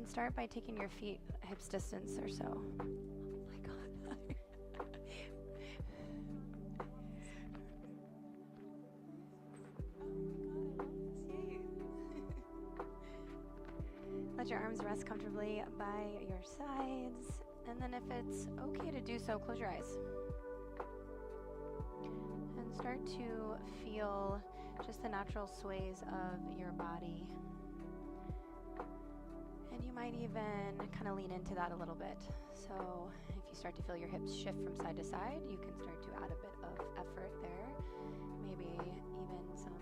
start by taking your feet hips distance or so. Oh my God. Let your arms rest comfortably by your sides. And then if it's okay to do so, close your eyes. And start to feel just the natural sways of your body. And you might even kind of lean into that a little bit. So if you start to feel your hips shift from side to side, you can start to add a bit of effort there. Maybe even some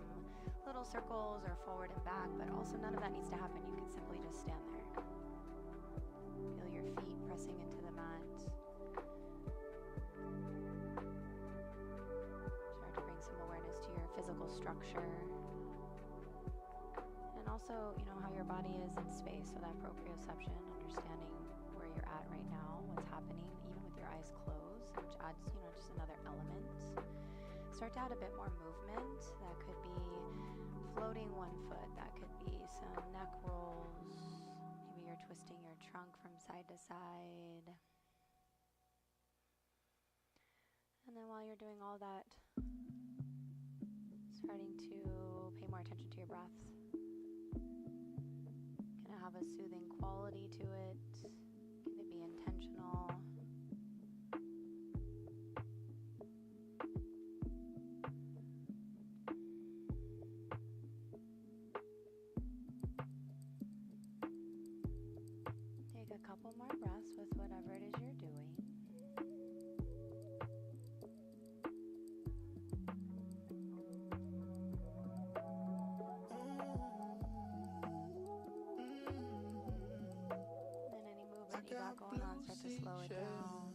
little circles or forward and back, but also none of that needs to happen. You can simply just stand there. Feel your feet pressing into the mat. Start to bring some awareness to your physical structure. And also, how your body is in space, so that proprioception, understanding where you're at right now, what's happening, even with your eyes closed, which adds, just another element. Start to add a bit more movement. That could be floating one foot. That could be some neck rolls. Maybe you're twisting your trunk from side to side. And then while you're doing all that, starting to pay more attention to your breath. Can it have a soothing quality to it? Can it be intentional? Take a couple more breaths with whatever it is you're doing. Going on, start to slow it down.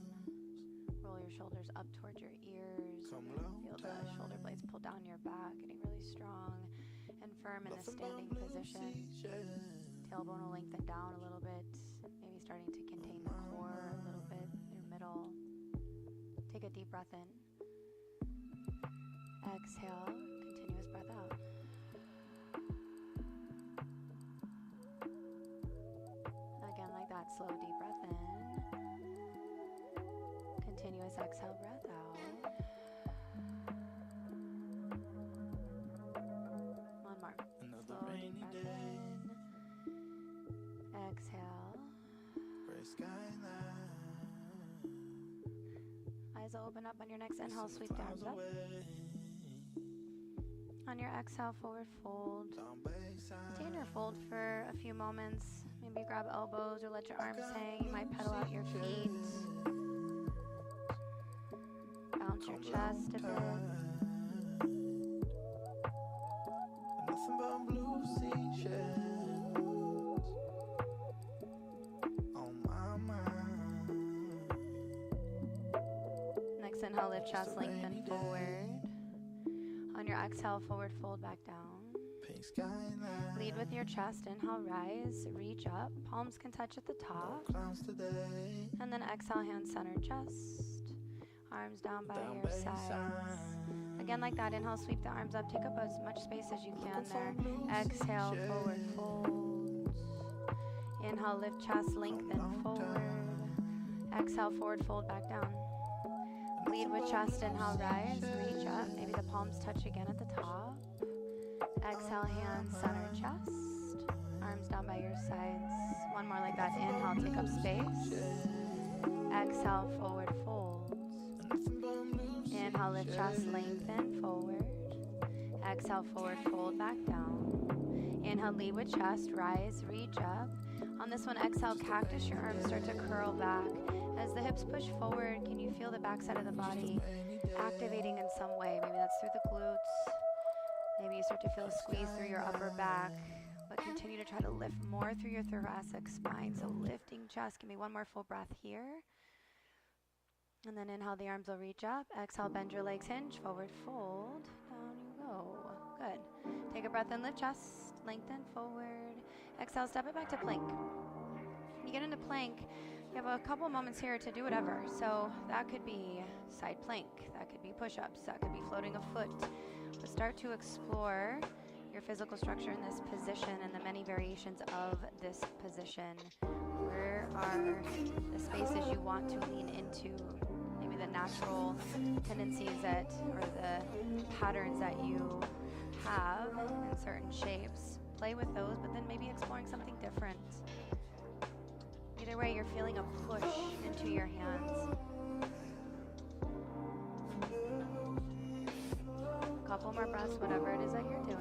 Roll your shoulders up towards your ears. Feel the shoulder blades pull down your back, getting really strong and firm in the standing position. Tailbone will lengthen down a little bit, maybe starting to contain the core a little bit, your middle. Take a deep breath in. Exhale, continuous breath out. Again, like that, slow, deep breath in. Continuous exhale, breath out. One more. Slow, deep breath in. Exhale. Eyes will open up on your next inhale, sweep the arms up. On your exhale, forward fold. Maintain your fold for a few moments. Maybe grab elbows or let your arms hang. You might pedal out your feet. Bounce your chest a bit. Nothing but blue seashells on my mind. Next inhale, lift chest, lengthen forward. On your exhale, forward fold back down. Lead with your chest. Inhale, rise, reach up. Palms can touch at the top. And then exhale, hands center chest. Arms down by your sides. Again, like that. Inhale, sweep the arms up. Take up as much space as you can there. Exhale, forward folds. Inhale, lift chest, lengthen forward. Exhale, forward fold back down. Lead with chest. Inhale, rise, reach up. Maybe the palms touch again at the top. Exhale, hands center chest. Arms down by your sides. One more like that. Inhale, take up space. Exhale, forward folds. Inhale, lift chest, lengthen forward. Exhale, forward fold back down. Inhale, lead with chest, rise, reach up. On this one, exhale, cactus. Your arms start to curl back. As the hips push forward, can you feel the backside of the body activating in some way? Maybe that's through the glutes. Maybe you start to feel a squeeze through your upper back, but continue to try to lift more through your thoracic spine. So lifting chest. Give me one more full breath here. And then inhale, the arms will reach up. Exhale, bend your legs, hinge, forward fold. Down you go. Good. Take a breath in, lift chest, lengthen forward. Exhale, step it back to plank. When you get into plank, you have a couple moments here to do whatever. So that could be side plank. That could be push-ups. That could be floating a foot. But start to explore your physical structure in this position and the many variations of this position. Where are the spaces you want to lean into? Maybe the natural tendencies that, or the patterns that you have in certain shapes. Play with those, but then maybe exploring something different. Either way, you're feeling a push into your hands. A couple more breaths, whatever it is that you're doing.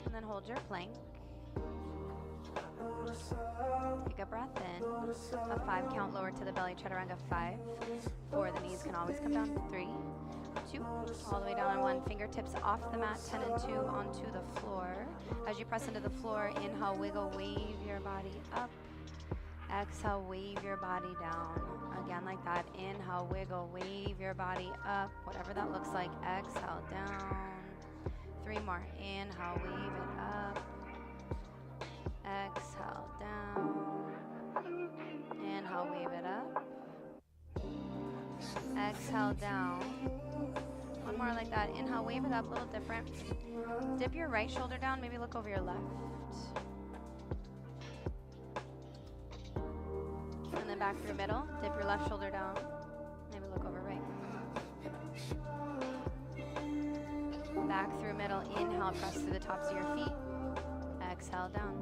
And then hold your plank. Take a breath in. A 5 count lower to the belly, chaturanga 5. 4, the knees can always come down. 3, 2, all the way down on 1. Fingertips off the mat, 10 and 2 onto the floor. As you press into the floor, inhale, wiggle, wave your body up. Exhale, wave your body down. Again, like that. Inhale, wiggle, wave your body up. Whatever that looks like. Exhale, down. 3 more. Inhale, wave it up. Exhale, down. Inhale, wave it up. Exhale, down. One more like that. Inhale, wave it up, a little different. Dip your right shoulder down, maybe look over your left. And then back through middle. Dip your left shoulder down, maybe look over right. Back through middle. Inhale, press through the tops of your feet. Exhale, down.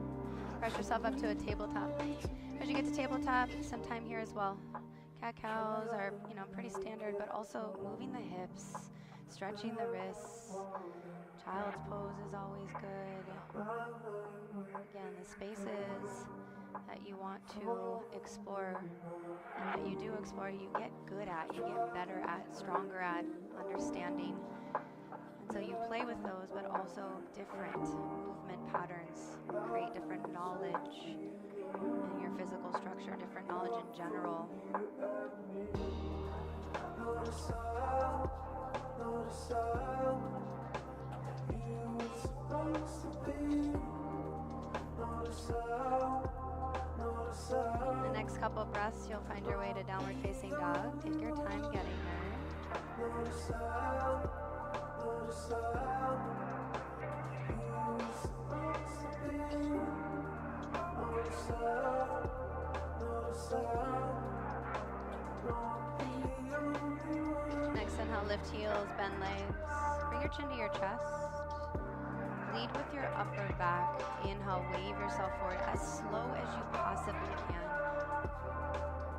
Press yourself up to a tabletop. As you get to tabletop, some time here as well. Cat-cows are, pretty standard, but also moving the hips, stretching the wrists. Child's pose is always good. Again, the spaces that you want to explore and that you do explore, you get good at, you get better at, stronger at understanding. And so you play with those, but also different movement patterns, create different knowledge in your physical structure, different knowledge in general. The next couple of breaths, you'll find your way to downward facing dog. Take your time getting there. Next, inhale, lift heels, bend legs. Bring your chin to your chest. Lead with your upper back. Inhale, wave yourself forward as slow as you possibly can.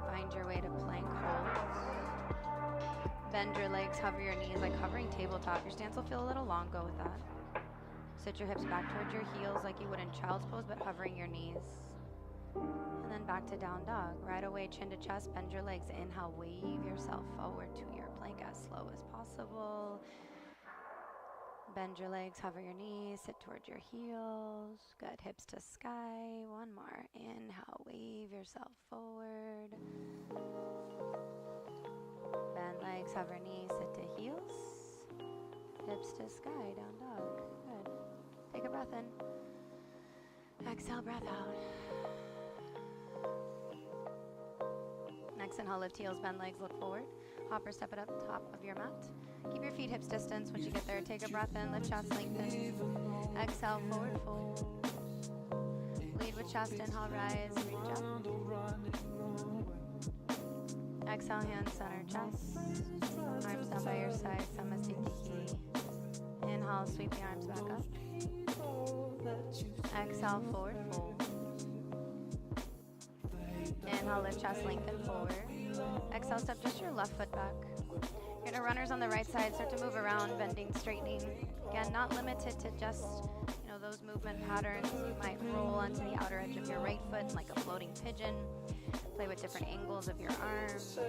Find your way to plank holds. Bend your legs, hover your knees like hovering tabletop. Your stance will feel a little long, go with that. Sit your hips back towards your heels like you would in child's pose, but hovering your knees. And then back to down dog. Right away, chin to chest, bend your legs. Inhale, wave yourself forward to your plank as slow as possible. Bend your legs, hover your knees, sit towards your heels. Good, hips to sky. One more. Inhale, wave yourself forward. Bend legs, hover knees, sit to heels. Hips to sky, down dog. Good. Take a breath in. Exhale, breath out. Next, inhale, lift heels, bend legs, look forward. Hop or step it up top of your mat. Keep your feet hips distance. Once you get there, take a breath in, lift chest, lengthen. Exhale, forward fold. Lead with chest, inhale, rise, reach up. Exhale, hand center chest. Arms down by your side, Samasthiti. Inhale, sweep the arms back up. Exhale, forward fold. Inhale, lift chest, lengthen forward. Exhale, step just your left foot back. You're gonna runners on the right side, start to move around, bending, straightening. Again, not limited to just, those movement patterns. You might roll onto the outer edge of your right foot like a floating pigeon. Play with different angles of your arms.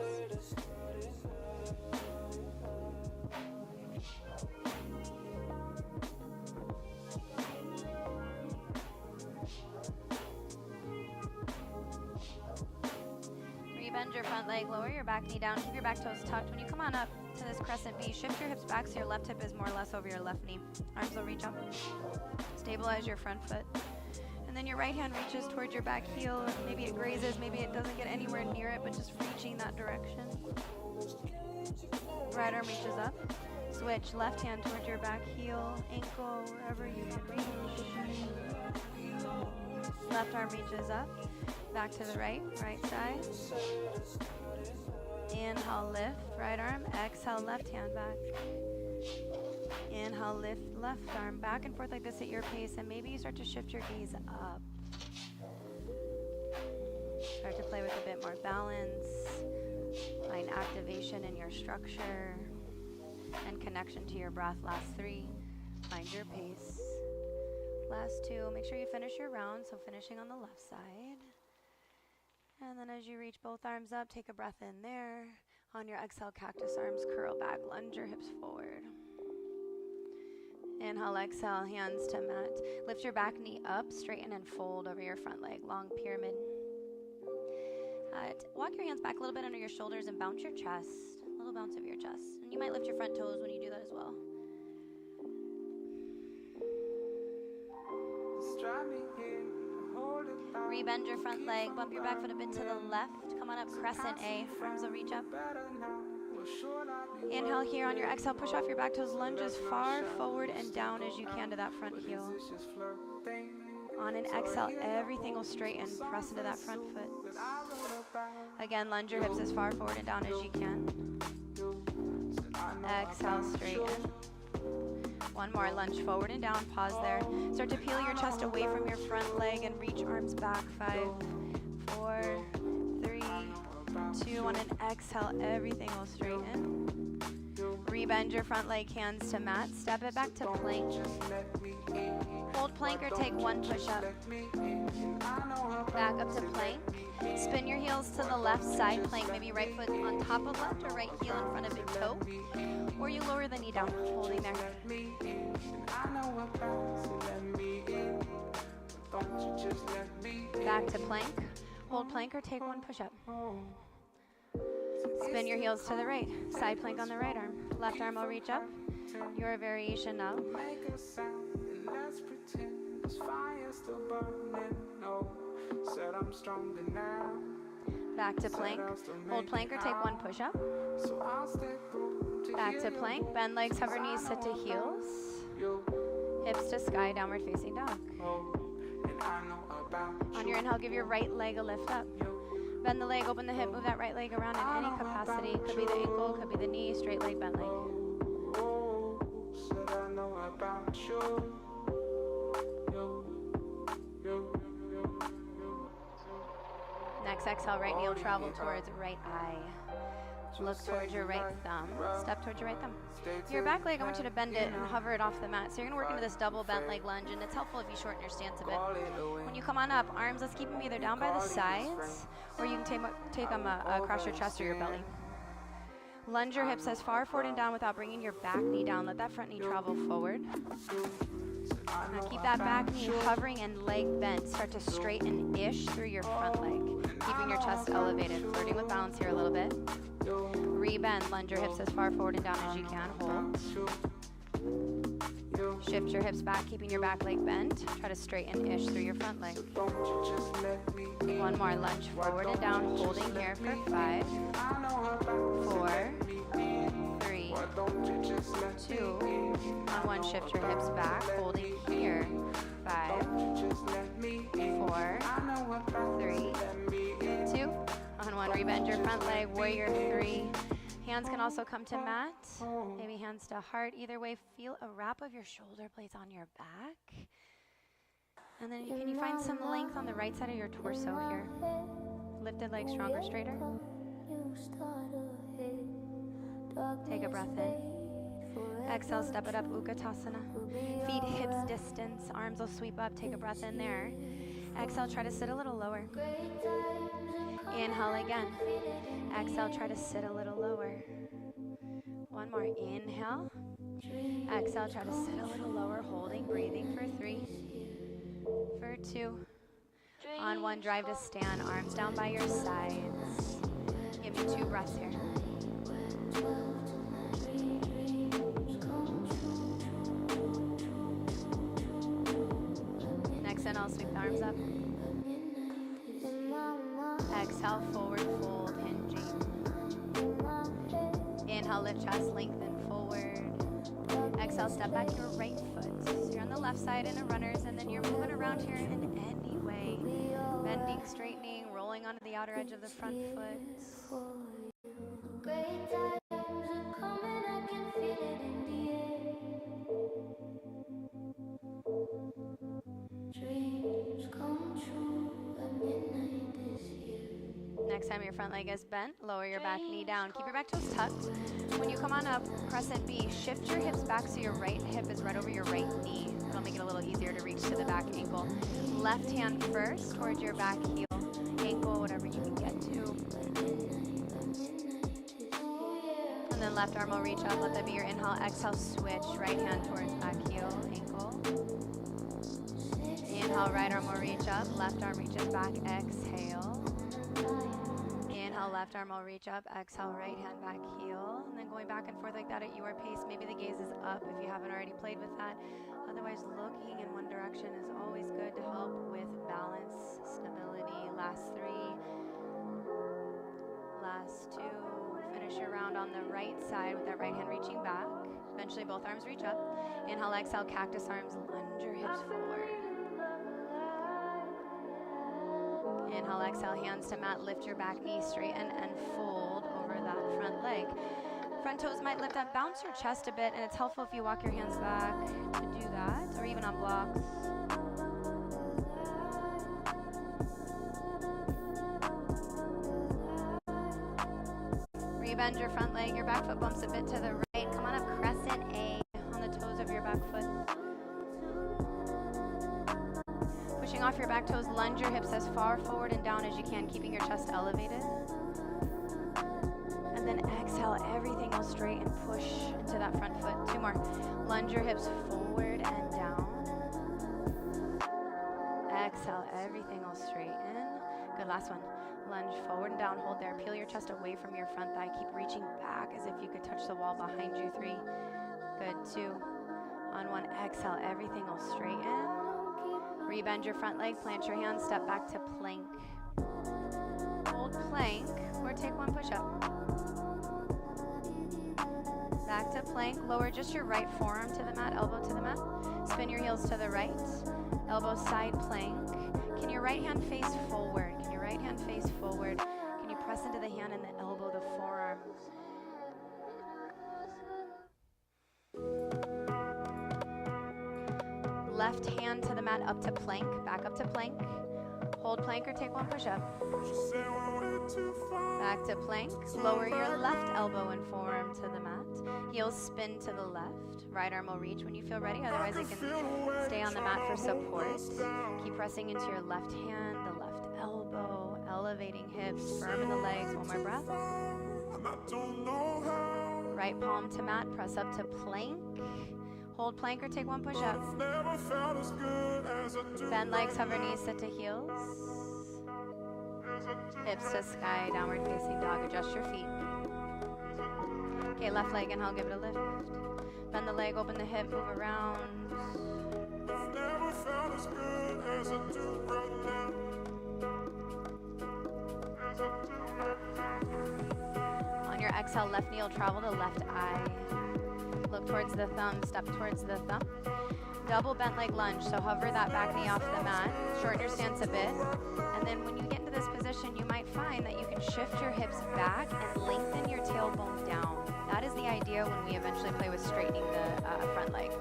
Bend your front leg, lower your back knee down, keep your back toes tucked. When you come on up to this crescent V, shift your hips back so your left hip is more or less over your left knee. Arms will reach up. Stabilize your front foot. And then your right hand reaches towards your back heel. Maybe it grazes, maybe it doesn't get anywhere near it, but just reaching that direction. Right arm reaches up. Switch left hand towards your back heel, ankle, wherever you can reach. Left arm reaches up. Back to the right side. Inhale, lift, right arm. Exhale, left hand back. Inhale, lift, left arm. Back and forth like this at your pace, and maybe you start to shift your gaze up. Start to play with a bit more balance. Find activation in your structure and connection to your breath. Last 3, find your pace. Last 2, make sure you finish your round, so finishing on the left side. And then as you reach both arms up, take a breath in there. On your exhale, cactus arms curl back, lunge your hips forward. Inhale, exhale, hands to mat. Lift your back knee up, straighten and fold over your front leg, long pyramid. Walk your hands back a little bit under your shoulders and bounce your chest, a little bounce of your chest. And you might lift your front toes when you do that as well. Rebend your front leg, bump your back foot a bit to the left. Come on up, crescent A, arms will reach up. Inhale here. On your exhale, push off your back toes, lunge as far forward and down as you can to that front heel. On an exhale, everything will straighten, press into that front foot. Again, lunge your hips as far forward and down as you can. Exhale, straighten. One more, lunge forward and down, pause there. Start to peel your chest away from your front leg and reach arms back. 5, 4, 3, 2. On an exhale, everything will straighten. Rebend your front leg, hands to mat. Step it back to plank. Hold plank or take 1 push-up. Back up to plank. Spin your heels to the left side plank. Maybe right foot on top of left or right heel in front of big toe. Or you lower the knee down, holding there. Back to plank. Hold plank or take 1 push-up. Spin your heels to the right. Side plank on the right arm. Left arm will reach up. Your variation now. Back to plank. Hold plank or take 1 push-up. Back to plank. Bend legs, hover knees, sit to heels. Hips to sky, downward facing dog. On your inhale, give your right leg a lift up. Bend the leg, open the hip, move that right leg around in any capacity. Could be the ankle, could be the knee, straight leg, bent leg. Next exhale, right knee will travel towards right eye. Look towards your right thumb. Step towards your right thumb. Your back leg, I want you to bend it and hover it off the mat. So you're going to work into this double bent leg lunge, and it's helpful if you shorten your stance a bit. When you come on up, arms, let's keep them either down by the sides, or you can take them across your chest or your belly. Lunge your hips as far forward and down without bringing your back knee down. Let that front knee travel forward. Now keep that back knee hovering and leg bent. Start to straighten-ish through your front leg, keeping your chest elevated. Flirting with balance here a little bit. Rebend, lunge your hips as far forward and down as you can. Hold. Shift your hips back, keeping your back leg bent. Try to straighten-ish through your front leg. One more, lunge forward and down, holding here for 5, 4, 3, 2. On 1, shift your hips back, holding here. 5, 4, 3, 2. On 1, rebend your front leg, warrior 3. Hands can also come to mat, maybe hands to heart. Either way, feel a wrap of your shoulder blades on your back. And then can you find some length on the right side of your torso here? Lifted leg stronger, straighter. Take a breath in. Exhale, step it up, Utkatasana. Feet hips distance, arms will sweep up. Take a breath in there. Exhale, try to sit a little lower. Inhale again. Exhale, try to sit a little lower. One more, inhale. Exhale, try to sit a little lower, holding, breathing for 3, for 2. On 1, drive to stand, arms down by your sides. Give me 2 breaths here. Next inhale, sweep the arms up. Exhale, forward fold, hinging. Inhale, lift chest, lengthen forward. Exhale, step back your right foot. So you're on the left side in a runner's, and then you're moving around here in any way. Bending, straightening, rolling onto the outer edge of the front foot. Great times are coming, I can feel it in the air. Dreams come true at midnight this year. Next time your front leg is bent, lower your back knee down. Keep your back toes tucked. When you come on up, crescent B, shift your hips back so your right hip is right over your right knee. It'll make it a little easier to reach to the back ankle. Left hand first towards your back heel, ankle, whatever you can get to. And then left arm will reach up. Let that be your inhale. Exhale, switch. Right hand towards back heel, ankle. Inhale, right arm will reach up. Left arm reaches back. Exhale. Inhale, left arm will reach up. Exhale, right hand back heel. And then going back and forth like that at your pace. Maybe the gaze is up if you haven't already played with that. Otherwise, looking in one direction is always good to help with balance, stability. Last 3. Last 2. Finish your round on the right side with that right hand reaching back. Eventually, both arms reach up. Inhale, exhale, cactus arms. Lunge your hips forward. Inhale, exhale, hands to mat. Lift your back knee, straighten and fold over that front leg. Front toes might lift up. Bounce your chest a bit, and it's helpful if you walk your hands back to do that, or even on blocks. Rebend your front leg. Your back foot bumps a bit to the right. Come on up, crescent A on the toes of your back foot. Pushing off your back toes, lunge your hips as far forward and down as you can, keeping your chest elevated. And then exhale, everything will straight and push into that front foot. 2 more. Lunge your hips forward and down. Exhale, everything will straighten. Good, last one. Lunge forward and down, hold there. Peel your chest away from your front thigh. Keep reaching back as if you could touch the wall behind you. 3. Good, 2. On 1, exhale, everything will straighten. Rebend your front leg, plant your hands, step back to plank. Hold plank, or take 1 push-up. Back to plank, lower just your right forearm to the mat, elbow to the mat. Spin your heels to the right, elbow side plank. Can your right hand face forward? Can your right hand face forward? Can you press into the hand and the elbow, the forearm? Left hand to the mat, up to plank, back up to plank. Hold plank or take 1 push-up. Back to plank. Lower your left elbow and forearm to the mat. Heels spin to the left. Right arm will reach when you feel ready. Otherwise, you can stay on the mat for support. Keep pressing into your left hand, the left elbow, elevating hips, firm in the legs. 1 more breath. Right palm to mat, press up to plank. Hold plank or take 1 push-up. Bend legs, hover knees, sit to heels. Hips to sky, downward facing dog. Adjust your feet. Okay, left leg, inhale, give it a lift. Bend the leg, open the hip, move around. On your exhale, left knee will travel to left eye. Look towards the thumb, step towards the thumb. Double bent leg lunge, so hover that back knee off the mat. Shorten your stance a bit. And then when you get into this position, you might find that you can shift your hips back and lengthen your tailbone down. That is the idea when we eventually play with straightening the front leg.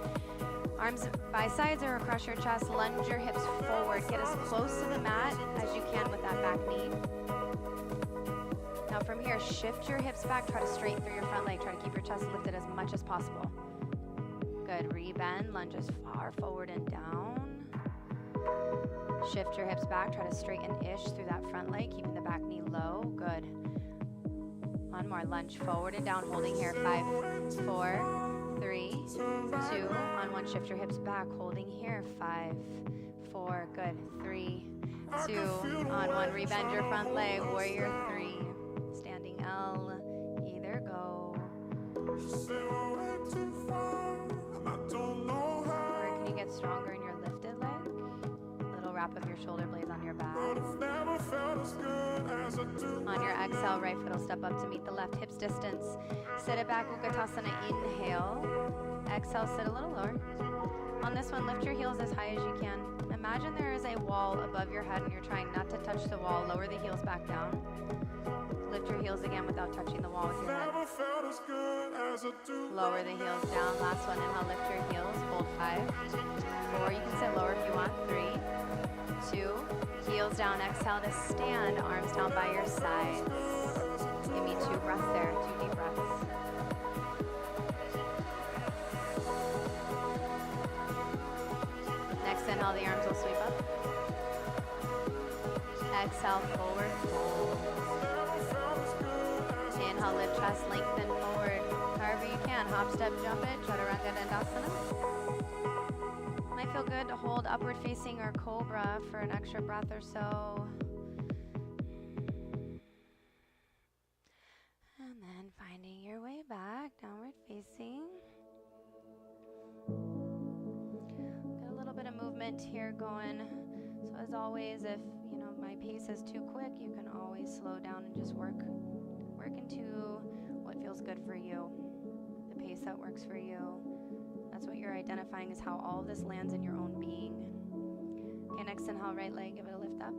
Arms by sides or across your chest, lunge your hips forward. Get as close to the mat as you can with that back knee. Now from here, shift your hips back, try to straighten through your front leg, try to keep your chest lifted as much as possible. Good, rebend, lunge as far forward and down. Shift your hips back, try to straighten-ish through that front leg, keeping the back knee low. Good. 1 more, lunge forward and down, holding here. 5, 4, 3, 2. On 1, shift your hips back, holding here. 5, 4, good. 3, 2. On 1, rebend your front leg, warrior 3. Standing L, either go. Or can you get stronger in your lifted leg? Little scrap of your shoulder blades on your back. On your exhale, right foot will step up to meet the left, hips distance. Sit it back, Utkatasana, inhale. Exhale, sit a little lower. On this one, lift your heels as high as you can. Imagine there is a wall above your head and you're trying not to touch the wall. Lower the heels back down. Lift your heels again without touching the wall with your head. Lower the heels down. Last one, inhale, lift your heels. Hold 5, 4, you can sit lower if you want. 3, 2, heels down. Exhale to stand, arms down by your sides. Give me 2 breaths there, 2 deep breaths. Next inhale, the arms will sweep up. Exhale, forward fold. Inhale, lift chest, lengthen forward. However you can, hop, step, jump it, chaturanga dandasana. Might feel good to hold upward facing or cobra for an extra breath or so. And then finding your way back, downward facing. Get a little bit of movement here going. So as always, if my pace is too quick, you can always slow down and just work into what feels good for you, the pace that works for you. That's what you're identifying is how all of this lands in your own being. Okay, next inhale, right leg, give it a lift up.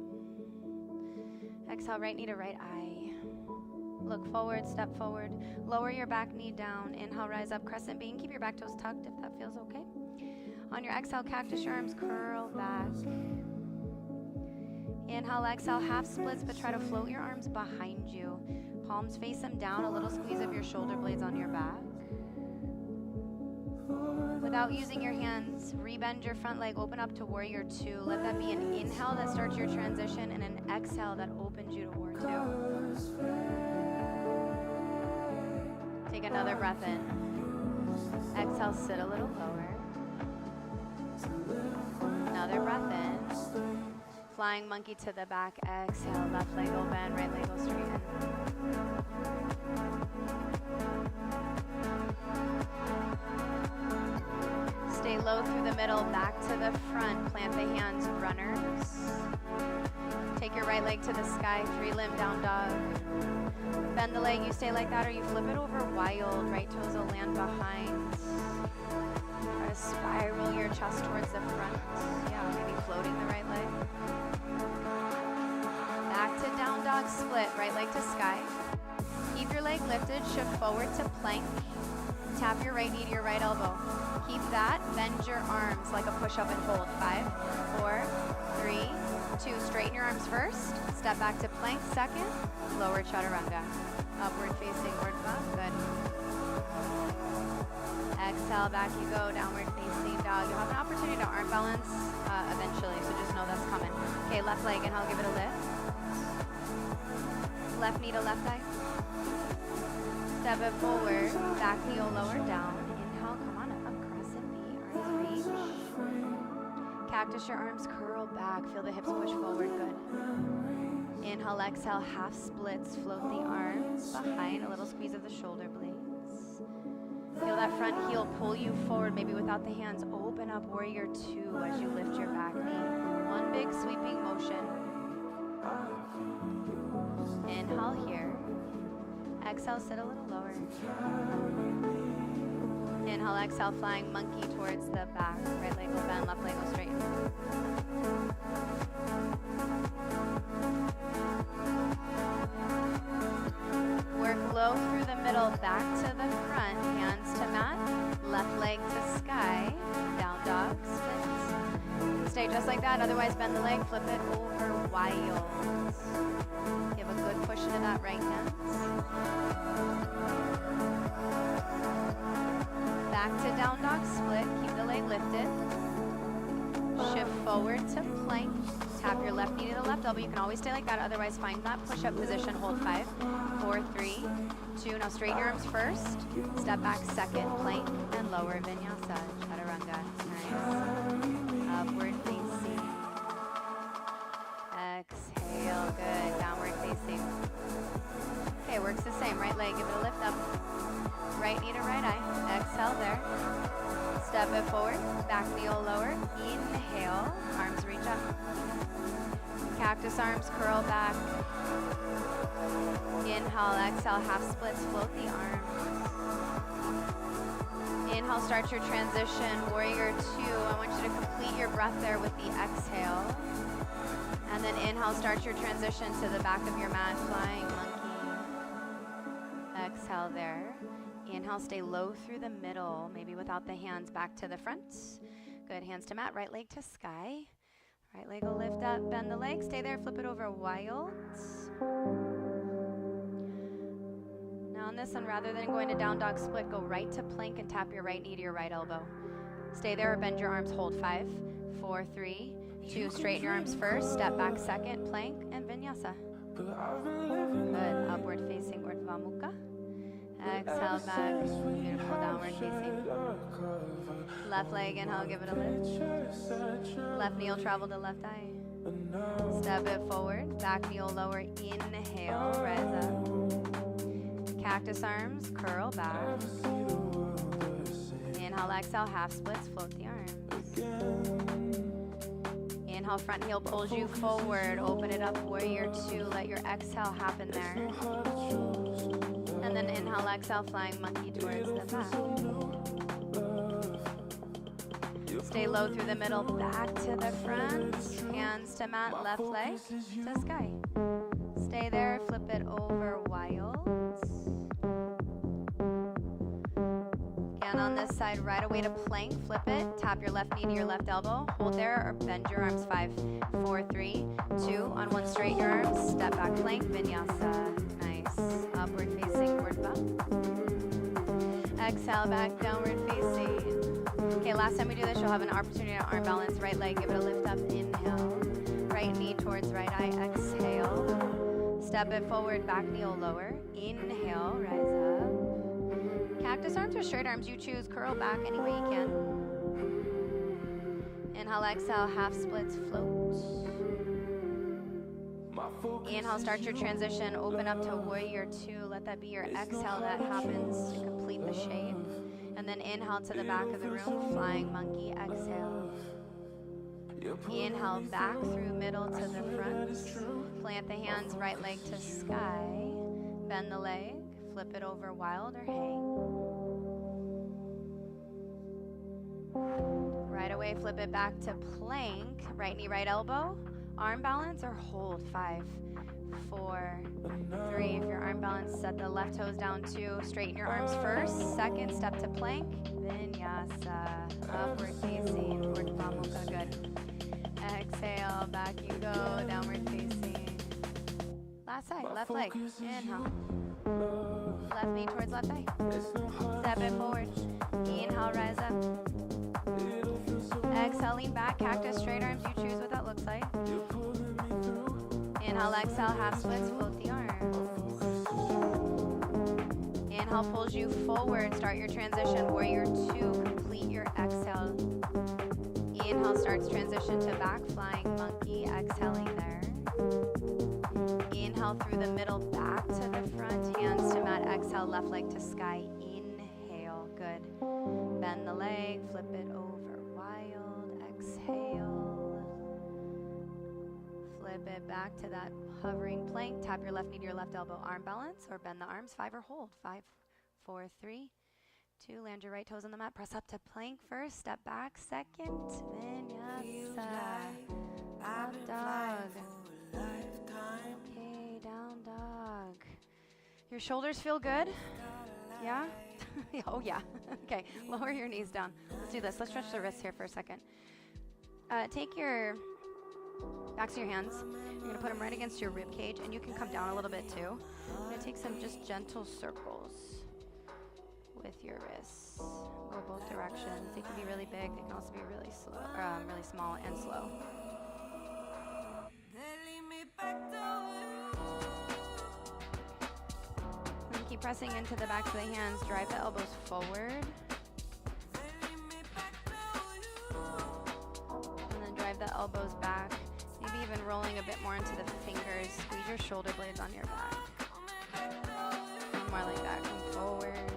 Exhale, right knee to right eye. Look forward, step forward. Lower your back knee down. Inhale, rise up, crescent bean. Keep your back toes tucked if that feels okay. On your exhale, cactus your arms, curl back. Inhale, exhale, half splits, but try to float your arms behind you. Palms face them down, a little squeeze of your shoulder blades on your back. Without using your hands, rebend your front leg, open up to warrior 2. Let that be an inhale that starts your transition and an exhale that opens you to warrior 2. Take another breath in. Exhale, sit a little lower. Another breath in. Flying monkey to the back, exhale, left leg will bend, right leg will straighten. Stay low through the middle, back to the front, plant the hands, runners. Take your right leg to the sky, 3-limb down dog. Bend the leg, you stay like that, or you flip it over wild, right toes will land behind. Try to spiral your chest towards the front. Yeah, maybe floating the right leg. Back to down dog split, right leg to sky. Keep your leg lifted, shift forward to plank. Tap your right knee to your right elbow. Keep that, bend your arms like a push-up and hold. 5, 4, 3, 2. Straighten your arms first. Step back to plank second. Lower chaturanga. Upward facing, urdhva. Good. Exhale, back you go, downward facing dog. You'll have an opportunity to arm balance eventually, so just know that's coming. Okay, left leg, and I'll give it a lift. Left knee to left eye. Step it forward, back heel lower down. Inhale, come on up, crescent B, arms reach. Cactus your arms, curl back, feel the hips push forward, good. Inhale, exhale, half splits, float the arms behind, a little squeeze of the shoulder blades. Feel that front heel pull you forward, maybe without the hands. Open up warrior 2 as you lift your back knee. One big sweeping motion. Inhale here. Exhale, sit a little lower. Inhale, exhale, flying monkey towards the back. Right leg will bend, left leg will straighten. Work low through the middle, back to the front, hands to mat, left leg to sky, down dog, split. Stay just like that, otherwise bend the leg, flip it over wild. Give a good push into that right hand. Back to down dog split, keep the leg lifted. Shift forward to plank. Tap your left knee to the left elbow. You can always stay like that, otherwise find that push-up position. Hold 5, 4, 3, 2. Now straighten your arms first. Step back second, plank, and lower vinyasa, chaturanga. Nice. Upward facing. Exhale, good. Downward facing. Okay, works the same. Right leg, give it a lift up. Right knee to right eye. Exhale there. Step it forward, back knee will lower. Inhale, arms reach up. Cactus arms, curl back. Inhale, exhale, half splits, float the arms. Inhale, start your transition, warrior two. I want you to complete your breath there with the exhale. And then inhale, start your transition to the back of your mat, flying monkey. Exhale there. Inhale, stay low through the middle, maybe without the hands, back to the front. Good, hands to mat, right leg to sky. Right leg will lift up, bend the leg, stay there, flip it over wild. Now on this one, rather than going to down dog split, go right to plank and tap your right knee to your right elbow. Stay there or bend your arms, hold 5, 4, 3, 2, straighten your arms first, step back second, plank and vinyasa. Good, upward facing Urdhva Mukha. Exhale back, beautiful downward facing. Left leg, inhale, give it a lift. Left knee will travel to left eye. Step it forward, back knee will lower, inhale, rise up. Cactus arms, curl back. Inhale, exhale, half splits, float the arms. Inhale, front heel pulls you forward, open it up, warrior two, let your exhale happen there. And then inhale, exhale, flying monkey towards the back. Stay low through the middle, back to the front. Hands to mat, left leg to sky. Stay there, flip it over wild. Again on this side, right away to plank, flip it. Tap your left knee to your left elbow. Hold there or bend your arms, 5, 4, 3, 2. On one straight your arms, step back plank, vinyasa. Nice. Upward facing, Urdhva. Exhale, back, downward facing. Okay, last time we do this, you'll have an opportunity to arm balance. Right leg, give it a lift up, inhale. Right knee towards right eye, exhale. Step it forward, back knee will lower. Inhale, rise up. Cactus arms or straight arms, you choose. Curl back any way you can. Inhale, exhale, half splits, float. Inhale, start your transition, open up to warrior two. Let that be your exhale that happens to complete the shape. And then inhale to the back of the room, flying monkey, exhale. Inhale, back through middle to the front. Plant the hands, right leg to sky. Bend the leg, flip it over wild or hang. Right away, flip it back to plank. Right knee, right elbow. Arm balance or hold, 5, 4, 3. If your arm balance, set the left toes down 2. Straighten your arms first. Second, step to plank. Vinyasa. Upward facing. Urdhva Mukha. Good. Exhale. Back you go. Downward facing. Last side. Left leg. Inhale. Left knee towards left eye. Step it forward. Inhale. Rise up. Exhale. Lean back. Cactus. Straight arms. You choose what that looks like. Inhale, exhale, half splits, float the arms. Inhale pulls you forward, start your transition, warrior two, complete your exhale. Inhale starts transition to back, flying monkey, exhaling there. Inhale through the middle, back to the front, hands to mat, exhale, left leg to sky, inhale, good. Bend the leg, flip it over, wild, exhale. Flip it back to that hovering plank. Tap your left knee to your left elbow. Arm balance or bend the arms. 5 or hold. 5, 4, 3, 2. Land your right toes on the mat. Press up to plank first. Step back second. Vinyasa. Up dog. Okay, down dog. Your shoulders feel good? Yeah? Oh yeah. Okay, lower your knees down. Let's do this. Let's stretch the wrists here for a second. Take your backs of your hands. You're going to put them right against your rib cage, and you can come down a little bit too. I'm going to take some just gentle circles with your wrists. Go both directions. They can be really big. They can also be really slow, really small and slow. And keep pressing into the backs of the hands. Drive the elbows forward. And then drive the elbows back. Maybe even rolling a bit more into the fingers. Squeeze your shoulder blades on your back. One more like that. Come forward.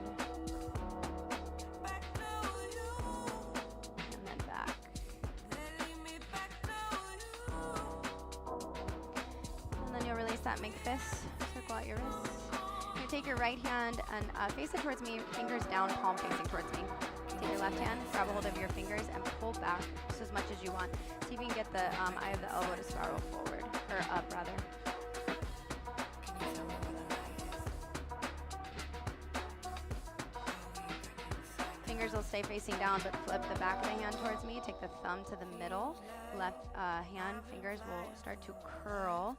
that, make fists. Circle out your wrists. You're gonna take your right hand and face it towards me, fingers down, palm facing towards me. Take your left hand, grab a hold of your fingers, and pull back just as much as you want. See if you can get the eye of the elbow to spiral forward, or up rather. Fingers will stay facing down, but flip the back of the hand towards me. Take the thumb to the middle. Left hand, fingers will start to curl.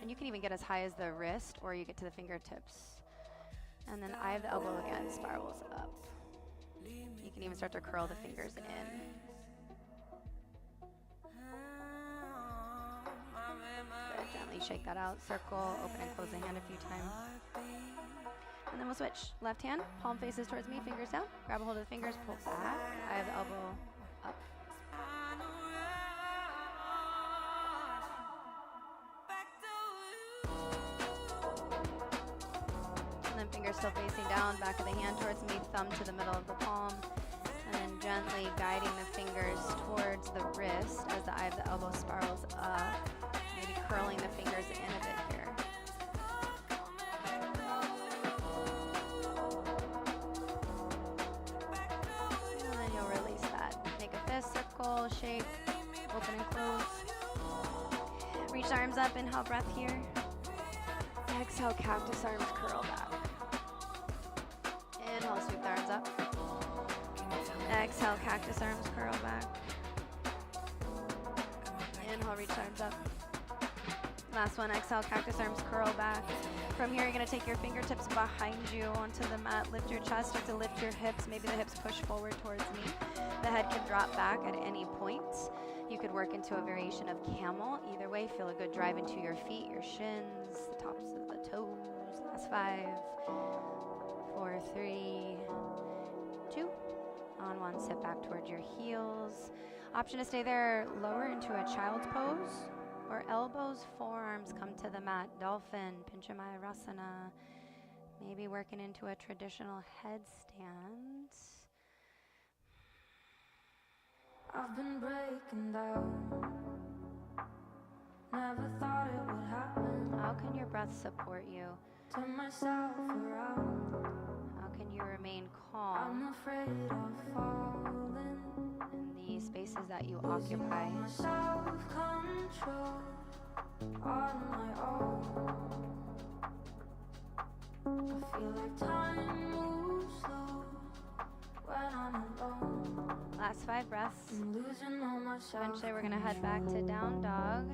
And you can even get as high as the wrist, or you get to the fingertips. And then eye of the elbow again, spirals up. You can even start to curl the fingers in. Good, gently shake that out. Circle, open and close the hand a few times. And then we'll switch. Left hand, palm faces towards me, fingers down. Grab a hold of the fingers, pull back. Eye of the elbow up. And then fingers still facing down, back of the hand towards me, thumb to the middle of the palm. And then gently guiding the fingers towards the wrist as the eye of the elbow spirals up. Maybe curling the fingers in a bit here. And then you'll release that. Make a fist, circle, shape, open and close. Reach the arms up, inhale, breath here. Exhale, cactus arms curl back. Inhale, sweep the arms up. Exhale, cactus arms curl back. Inhale, reach the arms up. Last one, exhale, cactus arms curl back. From here, you're gonna take your fingertips behind you onto the mat. Lift your chest, start to lift your hips. Maybe the hips push forward towards me. The head can drop back at any point. You could work into a variation of camel. Either way, feel a good drive into your feet, your shins, the tops of the toes. Last 5, 4, 3, 2. On 1, sit back towards your heels. Option to stay there, lower into a child's pose, or elbows, forearms come to the mat. Dolphin, Pinchamayurasana. Maybe working into a traditional headstand. I've been breaking down. Never thought it would happen. How can your breath support you? Turn myself around. How can you remain I'm calm afraid of falling. in the spaces that you occupy? Losing all my self-control on my own. I feel like time moves slow when I'm alone. Last 5 breaths. I'm losing all my self-control. Eventually we're gonna head back to down dog.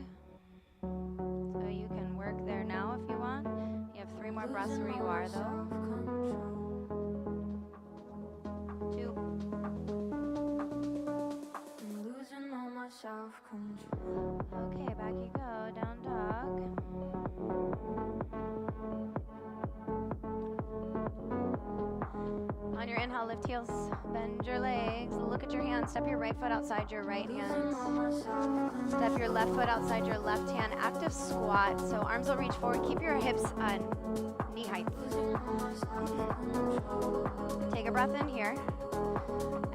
So you can work there now if you want. You have 3 more breaths where you are though. 2. I'm losing all my self-control. Okay, back you go, down dog. On your inhale, lift heels, bend your legs, look at your hands, step your right foot outside your right hand. Step your left foot outside your left hand, active squat, so arms will reach forward, keep your hips knee height. Take a breath in here.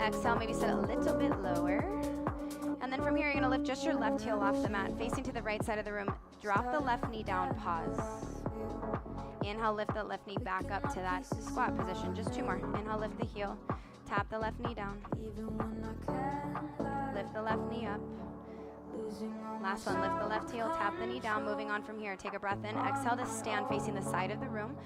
Exhale, maybe sit a little bit lower. And then from here, you're gonna lift just your left heel off the mat, facing to the right side of the room. Drop the left knee down, pause. Inhale, lift the left knee back up to that squat position. Just 2 more. Inhale, lift the heel. Tap the left knee down. Lift the left knee up. Last one, lift the left heel, tap the knee down. Moving on from here, take a breath in. Exhale to stand facing the side of the room.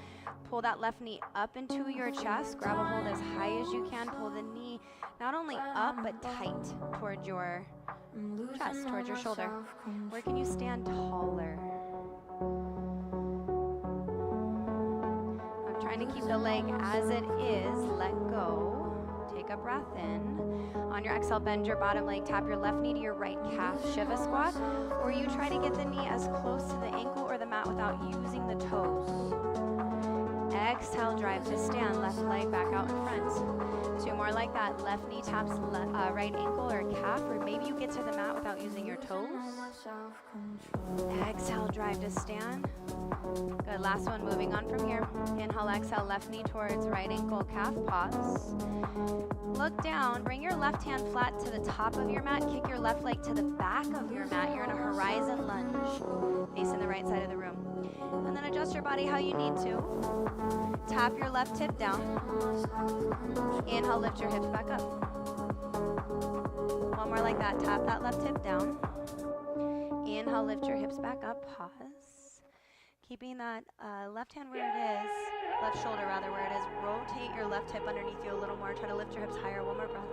Pull that left knee up into your chest. Grab a hold as high as you can. Pull the knee not only up, but tight towards your chest, towards your shoulder. Where can you stand taller? Trying to keep the leg as it is. Let go. Take a breath in. On your exhale, bend your bottom leg. Tap your left knee to your right calf. Shiva squat. Or you try to get the knee as close to the ankle or the mat without using the toes. Exhale, drive to stand. Left leg back out in front. 2 more like that. Left knee taps right ankle or calf. Or maybe you get to the mat without using your toes. Exhale, drive to stand. Good, last one, moving on from here. Inhale, exhale, left knee towards right ankle, calf, pause. Look down, bring your left hand flat to the top of your mat, kick your left leg to the back of your mat. You're in a horizon lunge, facing the right side of the room. And then adjust your body how you need to. Tap your left hip down. Inhale, lift your hips back up. One more like that, tap that left hip down. Inhale, lift your hips back up, pause. Keeping that left hand where it is, left shoulder rather where it is. Rotate your left hip underneath you a little more. Try to lift your hips higher. One more breath.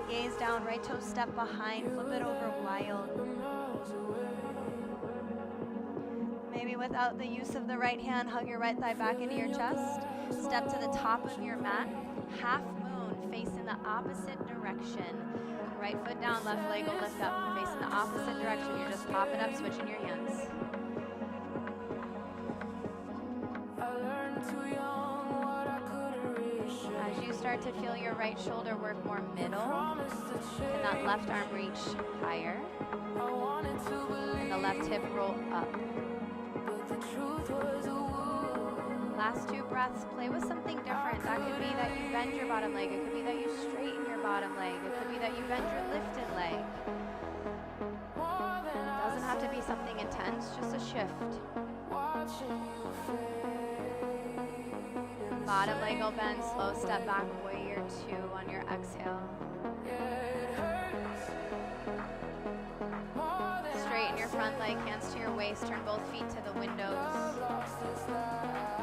Gaze down, right toe step behind, flip it over wild. Maybe without the use of the right hand, hug your right thigh back into your chest. Step to the top of your mat. Half moon, face in the opposite direction. Right foot down, left leg will lift up. Face in the opposite direction. You're just popping up, switching your hands. As you start to feel your right shoulder work more middle, and that left arm reach higher, and the left hip roll up. Last two breaths, play with something different. That could be that you bend your bottom leg. It could be that you straighten your bottom leg. It could be that you bend your lifted leg. It doesn't have to be something intense, just a shift. Bottom leg will bend, slow step back, warrior two on your exhale. Straighten your front leg, hands to your waist, turn both feet to the windows.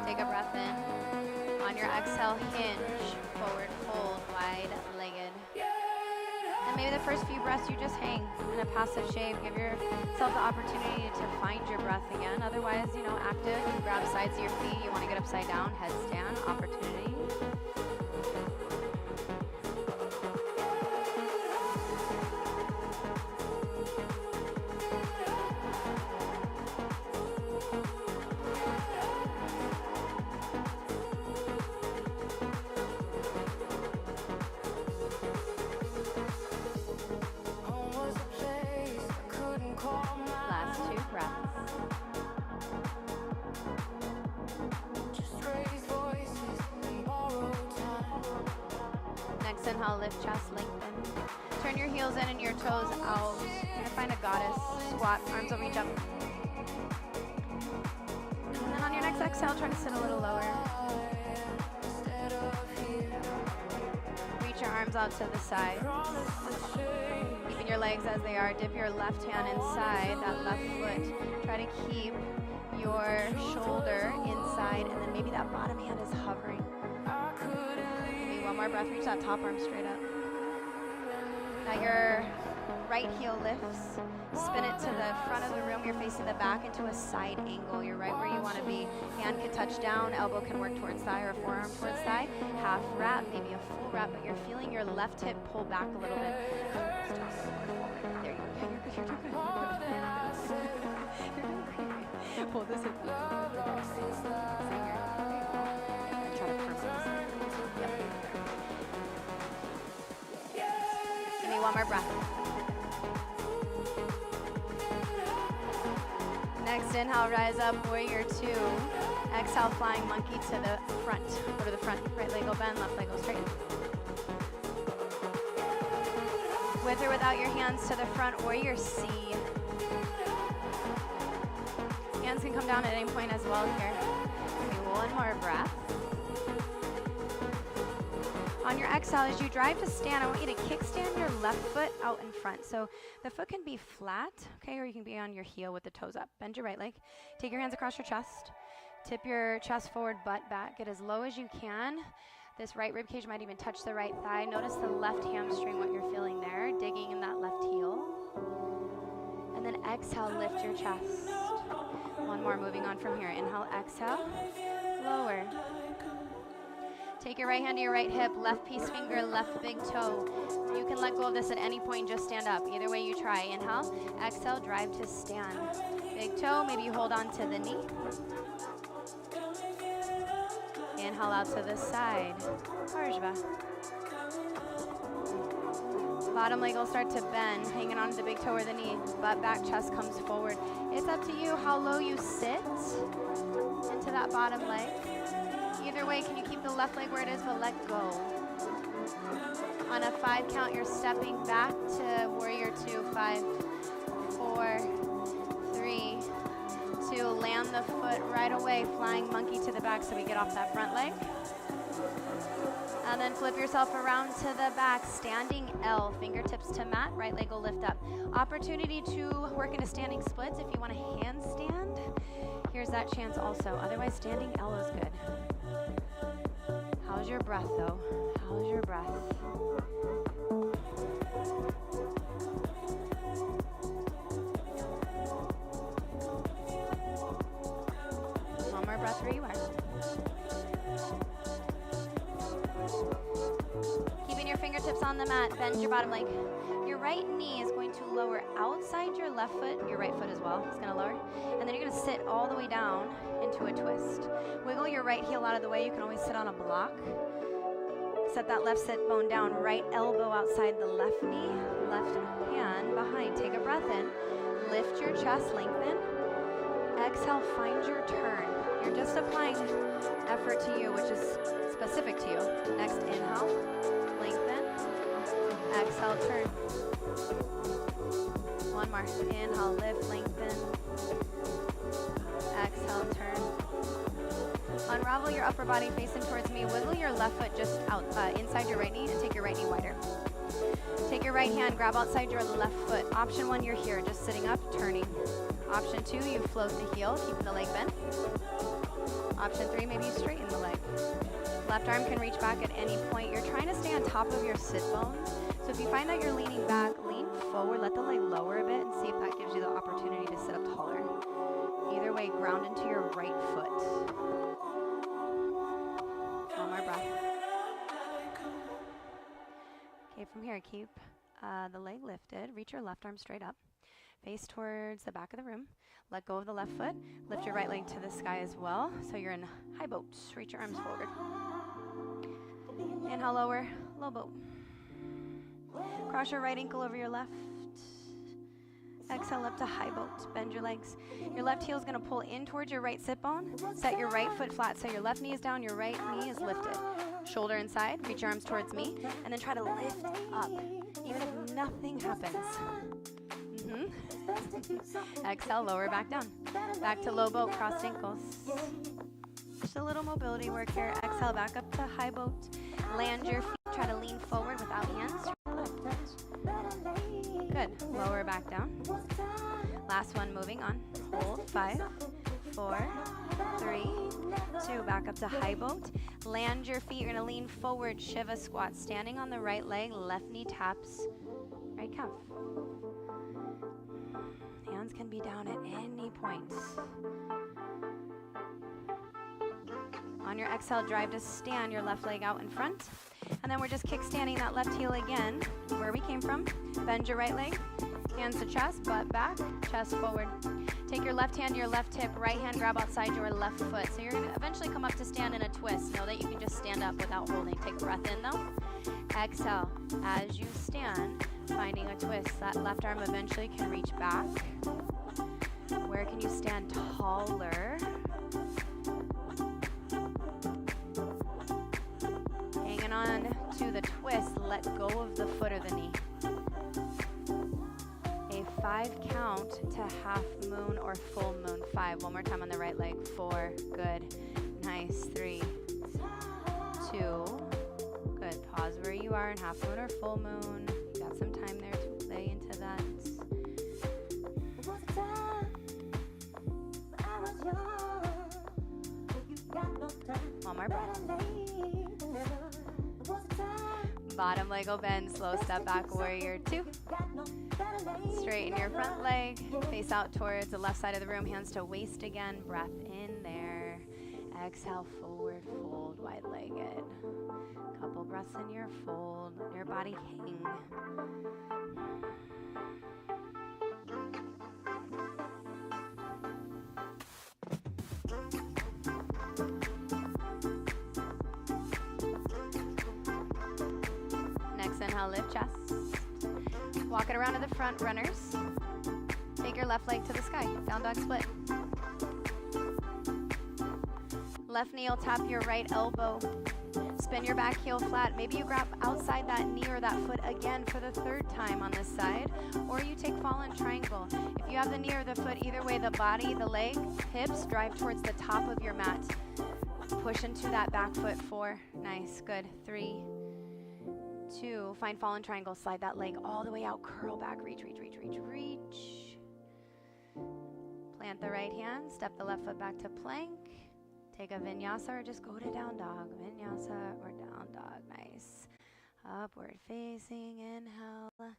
Take a breath in. On your exhale, hinge, forward fold, wide-legged. And maybe the first few breaths you just hang in a passive shape. Give yourself the opportunity to find your breath again. Otherwise, active. You grab sides of your feet. You want to get upside down, headstand, opportunity. Inhale, lift chest, lengthen. Turn your heels in and your toes out. You're going to find a goddess. Squat, arms will reach up. And then on your next exhale, try to sit a little lower. Reach your arms out to the side. Keeping your legs as they are. Dip your left hand inside that left foot. Try to keep your shoulder inside, and then maybe that bottom hand is hovering. One more breath, reach that top arm straight up. Now your right heel lifts, spin it to the front of the room, you're facing the back into a side angle. You're right where you want to be. Hand can touch down, elbow can work towards thigh or forearm towards thigh. Half wrap, maybe a full wrap, but you're feeling your left hip pull back a little bit. There you go. Yeah, you're good. You're doing good. Pull this hip. Try to curve this. Give me one more breath. Next inhale, rise up, warrior two. Exhale, flying monkey to the front. Go to the front, right leg will bend, left leg will straighten. With or without your hands to the front, warrior C. Hands can come down at any point as well here. Give me one more breath. On your exhale, as you drive to stand, I want you to kickstand your left foot out in front. So the foot can be flat, okay, or you can be on your heel with the toes up. Bend your right leg. Take your hands across your chest. Tip your chest forward, butt back. Get as low as you can. This right rib cage might even touch the right thigh. Notice the left hamstring, what you're feeling there, digging in that left heel. And then exhale, lift your chest. One more, moving on from here. Inhale, exhale, lower. Take your right hand to your right hip, left peace finger, left big toe. You can let go of this at any point, just stand up. Either way you try. Inhale, exhale, drive to stand. Big toe, maybe you hold on to the knee. Inhale out to the side. Parshva. Bottom leg will start to bend, hanging onto the big toe or the knee. Butt back, chest comes forward. It's up to you how low you sit into that bottom leg. Either way, can you keep the left leg where it is, but let go. On a 5 count, you're stepping back to warrior 2. 5, 4, 3, 2. Land the foot right away, flying monkey to the back so we get off that front leg. And then flip yourself around to the back, standing L, fingertips to mat, right leg will lift up. Opportunity to work into standing splits if you want to handstand. Here's that chance also. Otherwise, standing L is good. How's your breath though? How's your breath? One more breath where you are. Keeping your fingertips on the mat, bend your bottom leg. Your right knee is going to lower outside your left foot, your right foot as well. It's going to lower. And then you're going to sit all the way down into a twist. Wiggle your right heel out of the way. You can always sit on a block. Set that left sit bone down. Right elbow outside the left knee. Left hand behind. Take a breath in. Lift your chest, lengthen. Exhale, find your turn. You're just applying effort to you, which is specific to you. Next, inhale, lengthen. Exhale, turn. One more. Inhale, lift, lengthen. Exhale, turn. Unravel your upper body facing towards me. Wiggle your left foot just out inside your right knee and take your right knee wider. Take your right hand, grab outside your left foot. Option 1, you're here, just sitting up, turning. Option 2, you float the heel, keeping the leg bent. Option 3, maybe you straighten the leg. Left arm can reach back at any point. You're trying to stay on top of your sit bones. So if you find that you're leaning back, lean forward, let the leg lower a bit and see if that gives you the opportunity to sit up taller. Either way, ground into your right foot. One more breath. Okay, from here, keep the leg lifted. Reach your left arm straight up. Face towards the back of the room. Let go of the left foot. Lift your right leg to the sky as well. So you're in high boat. Reach your arms forward. Inhale, lower, low boat. Cross your right ankle over your left. Exhale up to high boat. Bend your legs. Your left heel is going to pull in towards your right sit bone. Set your right foot flat. So your left knee is down, your right knee is lifted. Shoulder inside. Reach your arms towards me. And then try to lift up, even if nothing happens. Exhale, lower back down. Back to low boat, crossed ankles. Just a little mobility work here. Exhale, back up to high boat. Land your feet. Try to lean forward without hands. Good. Lower back down. Last one, moving on. Hold. 5, 4, 3, 2. Back up to high boat. Land your feet. You're going to lean forward. Shiva squat. Standing on the right leg. Left knee taps right calf. Hands can be down at any point. On your exhale, drive to stand, your left leg out in front. And then we're just kickstanding that left heel again, where we came from. Bend your right leg, hands to chest, butt back, chest forward. Take your left hand to your left hip, right hand grab outside your left foot. So you're going to eventually come up to stand in a twist. Know that you can just stand up without holding. Take a breath in though. Exhale, as you stand, finding a twist. That left arm eventually can reach back. Where can you stand taller? Hanging on to the twist, let go of the foot or the knee. A 5 count to half moon or full moon. 5, one more time on the right leg. 4, good, nice. 3, 2, good. Pause where you are in half moon or full moon. You got some time there to play into that. One more breath. Bottom leg will bend, slow step back, warrior 2. Straighten your front leg, face out towards the left side of the room, hands to waist again, breath in there. Exhale, forward fold, wide-legged. Couple breaths in your fold, let your body hang. Next inhale, lift chest. Walk it around to the front, runners. Take your left leg to the sky. Down dog split. Left knee will tap your right elbow. Spin your back heel flat. Maybe you grab outside that knee or that foot again for the third time on this side. Or you take fallen triangle. If you have the knee or the foot, either way, the body, the leg, hips, drive towards the top of your mat. Push into that back foot. 4. Nice. Good. 3, 2. Find fallen triangle. Slide that leg all the way out. Curl back. Reach, reach, reach, reach, reach. Plant the right hand. Step the left foot back to plank. Take a vinyasa or just go to down dog. Vinyasa or down dog. Nice. Upward facing. Inhale.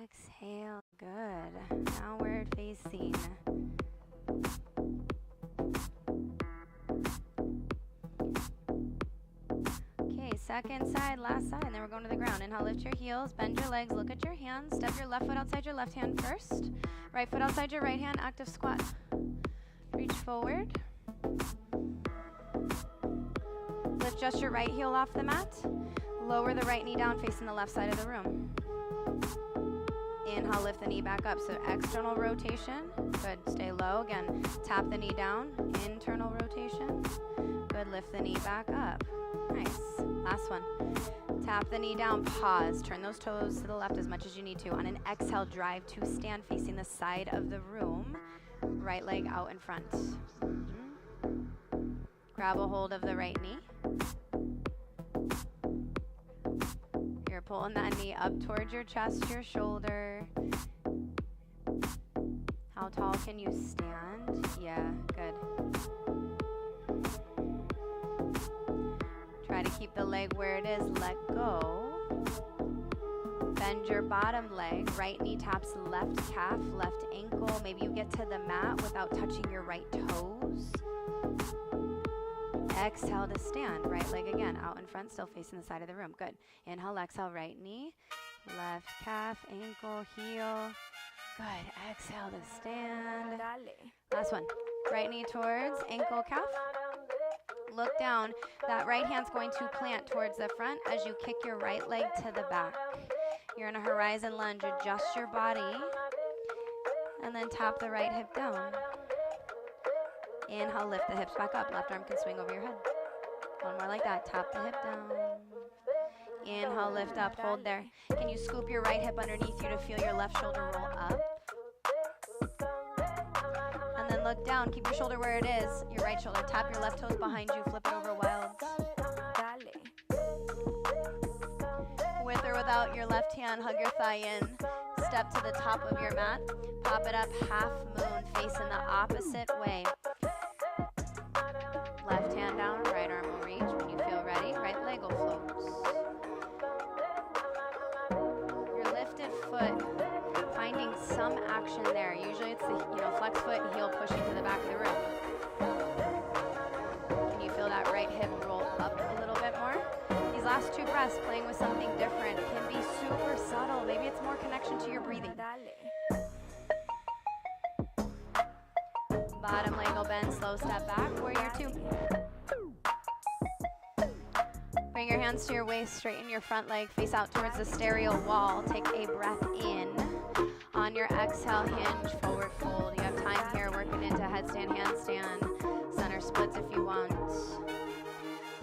Exhale. Good. Downward facing. Okay, second side, last side. And then we're going to the ground. Inhale, lift your heels. Bend your legs. Look at your hands. Step your left foot outside your left hand first. Right foot outside your right hand. Active squat. Reach forward. Lift just your right heel off the mat. Lower the right knee down facing the left side of the room. Inhale, lift the knee back up. So external rotation. Good. Stay low. Again, tap the knee down. Internal rotation. Good. Lift the knee back up. Nice. Last one. Tap the knee down. Pause. Turn those toes to the left as much as you need to. On an exhale, drive to stand facing the side of the room. Right leg out in front. Grab a hold of the right knee. You're pulling that knee up towards your chest, your shoulder. How tall can you stand? Yeah, good. Try to keep the leg where it is. Let go. Bend your bottom leg. Right knee taps left calf, left ankle. Maybe you get to the mat without touching your right toes. Exhale to stand. Right leg again out in front, still facing the side of the room. Good. Inhale, exhale, right knee. Left calf, ankle, heel. Good. Exhale to stand. Last one. Right knee towards ankle, calf. Look down. That right hand's going to plant towards the front as you kick your right leg to the back. You're in a horizon lunge. Adjust your body. And then tap the right hip down. Inhale, lift the hips back up. Left arm can swing over your head. One more like that. Tap the hip down. Inhale, lift up. Hold there. Can you scoop your right hip underneath you to feel your left shoulder roll up? And then look down. Keep your shoulder where it is. Your right shoulder. Tap your left toes behind you. Flip it over wild. With or without your left hand, hug your thigh in. Step to the top of your mat. Pop it up, half moon, facing the opposite way. Left hand down, right arm will reach. When you feel ready, right leg will float. Your lifted foot, finding some action there. Usually it's the flex foot and heel pushing to the back of the room. Can you feel that right hip roll up a little bit more? These last 2 breaths, playing with something different, can be super subtle. Maybe it's more connection to your breathing. Bottom leg will bend, slow step back, warrior 2. Bring your hands to your waist, straighten your front leg, face out towards the stereo wall. Take a breath in. On your exhale, hinge, forward fold. You have time here working into headstand, handstand, center splits if you want.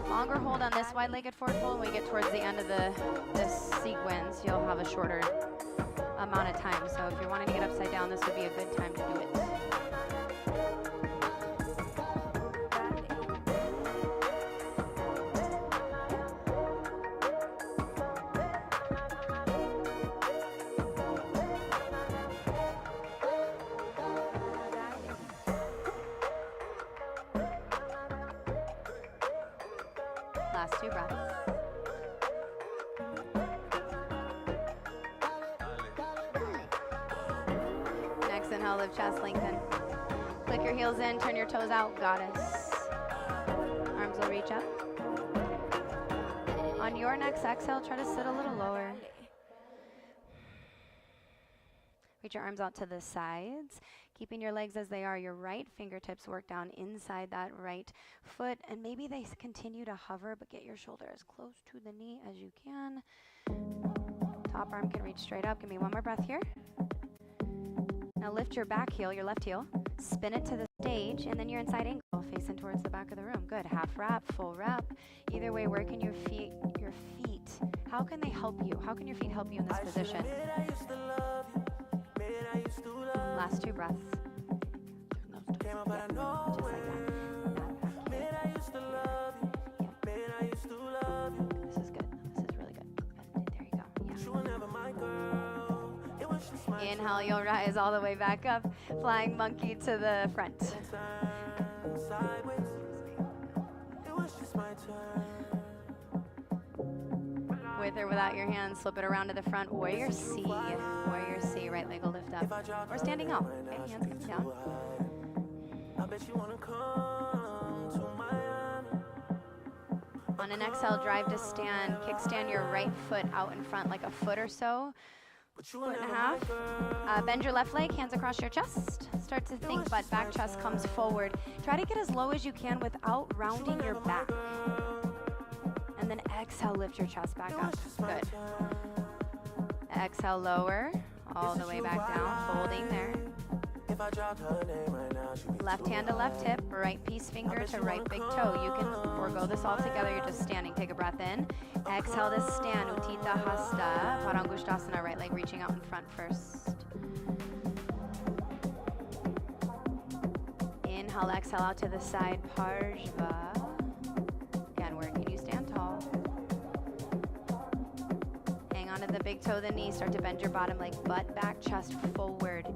Longer hold on this wide-legged forward fold. When we get towards the end of this sequence, you'll have a shorter amount of time. So if you're wanting to get upside down, this would be a good time to do it. Last 2 breaths. Next inhale, lift chest, lengthen. Click your heels in, turn your toes out, goddess. Arms will reach up. On your next exhale, try to sit a little lower. Reach your arms out to the sides, keeping your legs as they are. Your right fingertips work down inside that right foot, and maybe they continue to hover, but get your shoulder as close to the knee as you can. Top arm can reach straight up. Give me one more breath here. Now lift your back heel, your left heel, spin it to the stage, and then your inside ankle facing towards the back of the room. Good. Half wrap, full wrap. Either way, where can your feet, how can they help you? How can your feet help you in this position? Last 2 breaths. Yeah, just like that. This is good. This is really good. There you go. Yeah. Inhale, you'll rise all the way back up. Flying monkey to the front. With or without your hands, flip it around to the front. Warrior C. Warrior C. Right leg will lift up. Or standing up. Okay, hands come down. On an exhale, drive to stand. Kickstand your right foot out in front like a foot or so. Foot and a half. Bend your left leg, hands across your chest. Start to think butt back, chest comes forward. Try to get as low as you can without rounding your back. And then exhale, lift your chest back up. Good. Exhale, lower, all the way back down, folding there. Left hand to left hip, right piece finger to right big toe. You can forego this all together. You're just standing. Take a breath in. Exhale to stand. Uttita Hasta. Parangushtasana. Right leg reaching out in front first. Inhale, exhale out to the side. Parshva. Again, where can you stand tall? Hang on to the big toe, the knee. Start to bend your bottom leg, butt back, chest forward.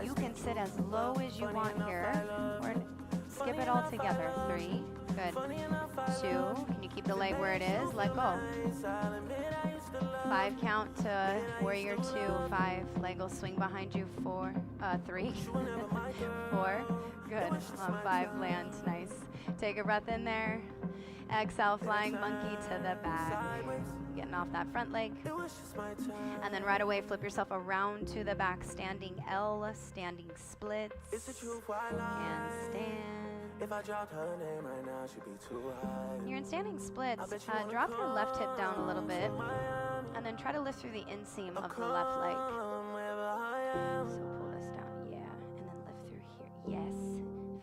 You can sit as low as you want here, or skip it all together. 3, good. 2, can you keep the leg where it is? Let go. 5 count to warrior 2. 5, leg will swing behind you. 3, 4, good. On 5, land, nice. Take a breath in there. Exhale, flying monkey to the back. Getting off that front leg. And then right away, flip yourself around to the back. Standing L, standing splits. And stand. You're in standing splits. Drop your left hip down a little bit. And then try to lift through the inseam of the left leg. So pull this down, yeah. And then lift through here. Yes.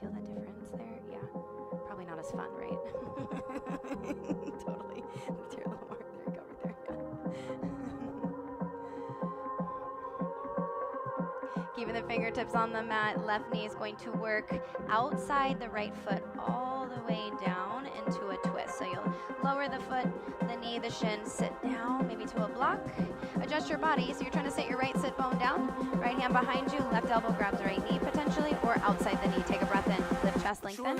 Feel that difference there? Yeah. Probably not as fun, right? Totally. Let's hear a little more. There you go, right there. Keeping the fingertips on the mat. Left knee is going to work outside the right foot all the way down into a twist. So you'll lower the foot, the knee, the shin, sit down, maybe to a block. Adjust your body. So you're trying to sit your right sit bone down. Right hand behind you. Left elbow grabs the right knee potentially, or outside the knee. Take a breath in. Lift chest, lengthen.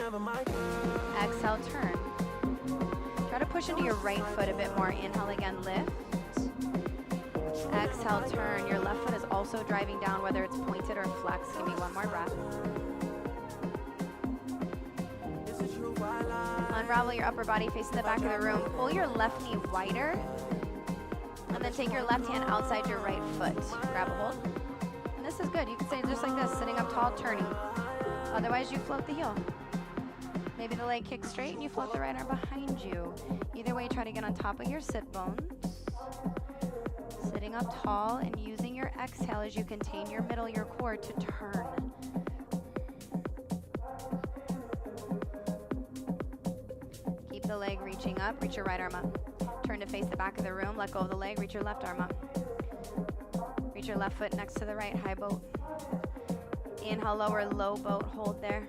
Exhale, turn. Try to push into your right foot a bit more. Inhale again, lift. Exhale, turn. Your left foot is also driving down, whether it's pointed or flexed. Give me one more breath. Unravel your upper body, face to the back of the room. Pull your left knee wider. And then take your left hand outside your right foot. Grab a hold. And this is good. You can say just like this, sitting up tall, turning. Otherwise, you float the heel. Maybe the leg kicks straight and you float the right arm behind you. Either way, try to get on top of your sit bones. Sitting up tall and using your exhale as you contain your middle, your core to turn. Keep the leg reaching up. Reach your right arm up. Turn to face the back of the room. Let go of the leg. Reach your left arm up. Reach your left foot next to the right. High boat. Inhale, lower, low boat. Hold there.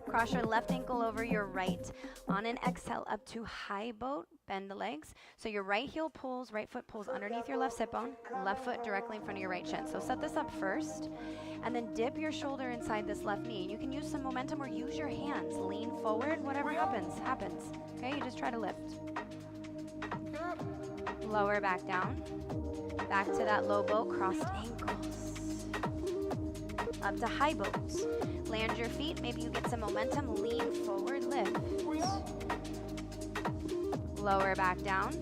Cross your left ankle over your right. On an exhale, up to high boat. Bend the legs. So your right heel pulls, right foot pulls underneath your left sit bone. Left foot directly in front of your right shin. So set this up first. And then dip your shoulder inside this left knee. You can use some momentum or use your hands. Lean forward. Whatever happens, happens. Okay, you just try to lift. Lower back down. Back to that low boat. Crossed ankles. Up to high boats. Land your feet. Maybe you get some momentum. Lean forward, lift. Lower back down.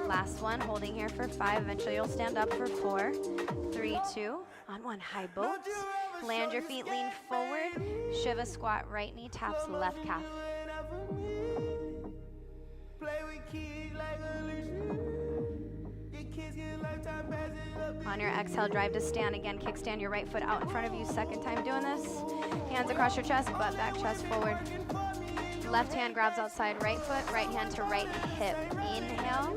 Last one, holding here for 5. Eventually you'll stand up for 4, 3, 2. On 1, high boat. Land your feet, lean forward. Shiva squat, right knee taps left calf. On your exhale, drive to stand again. Kickstand your right foot out in front of you. Second time doing this. Hands across your chest, butt back, chest forward. Left hand grabs outside right foot, right hand to right hip. Inhale.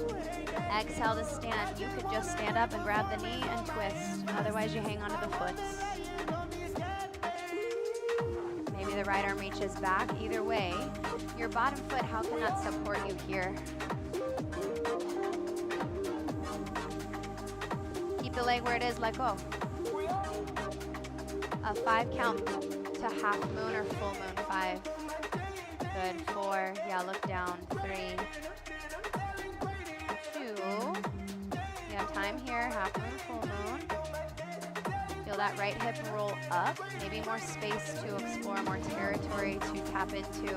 Exhale to stand. You could just stand up and grab the knee and twist. Otherwise, you hang onto the foot. Maybe the right arm reaches back. Either way, your bottom foot, how can that support you here? Keep the leg where it is, let go. A 5 count to half moon or full moon. 5. Good. 4. Yeah, look down. 3. 2. You have time here. Half moon, full moon. Feel that right hip roll up. Maybe more space to explore, more territory to tap into.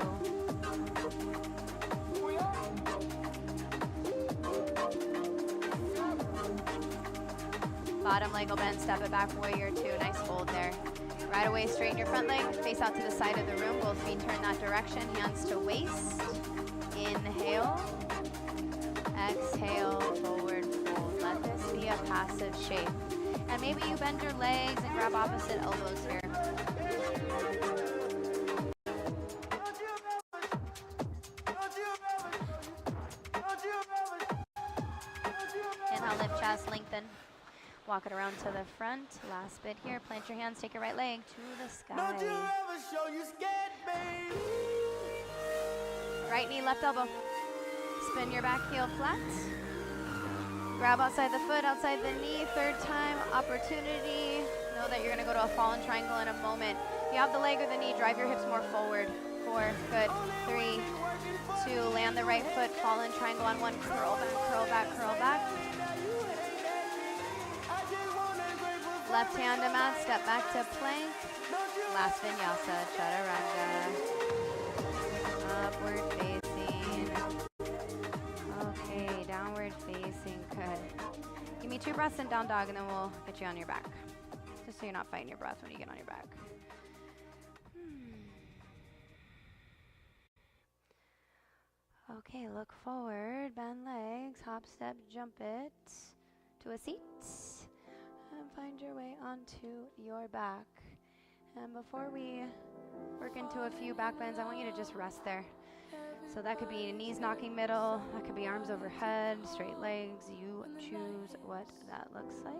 Bottom leg will bend, step it back, warrior 2. Nice hold there. Right away, straighten your front leg, face out to the side of the room. Both feet turn that direction, hands to waist. Inhale. Exhale, forward fold. Let this be a passive shape. And maybe you bend your legs and grab opposite elbows here. Inhale, lift chest, lengthen. Walk it around to the front. Last bit here. Plant your hands, take your right leg to the sky. Right knee, left elbow. Spin your back heel flat. Grab outside the foot, outside the knee. Third time, opportunity. Know that you're going to go to a fallen triangle in a moment. If you have the leg or the knee, drive your hips more forward. 4, good. 3, 2, land the right foot, fallen triangle on 1. Curl back, curl back, curl back. Left hand to mat, step back to plank. Last vinyasa, chaturanga. Upward facing. Okay, downward facing, good. Give me 2 breaths in down dog and then we'll get you on your back. Just so you're not fighting your breath when you get on your back. Okay, look forward, bend legs, hop, step, jump it to a seat. And find your way onto your back. And before we work into a few back bends, I want you to just rest there. So that could be knees knocking middle, that could be arms overhead, straight legs. You choose what that looks like.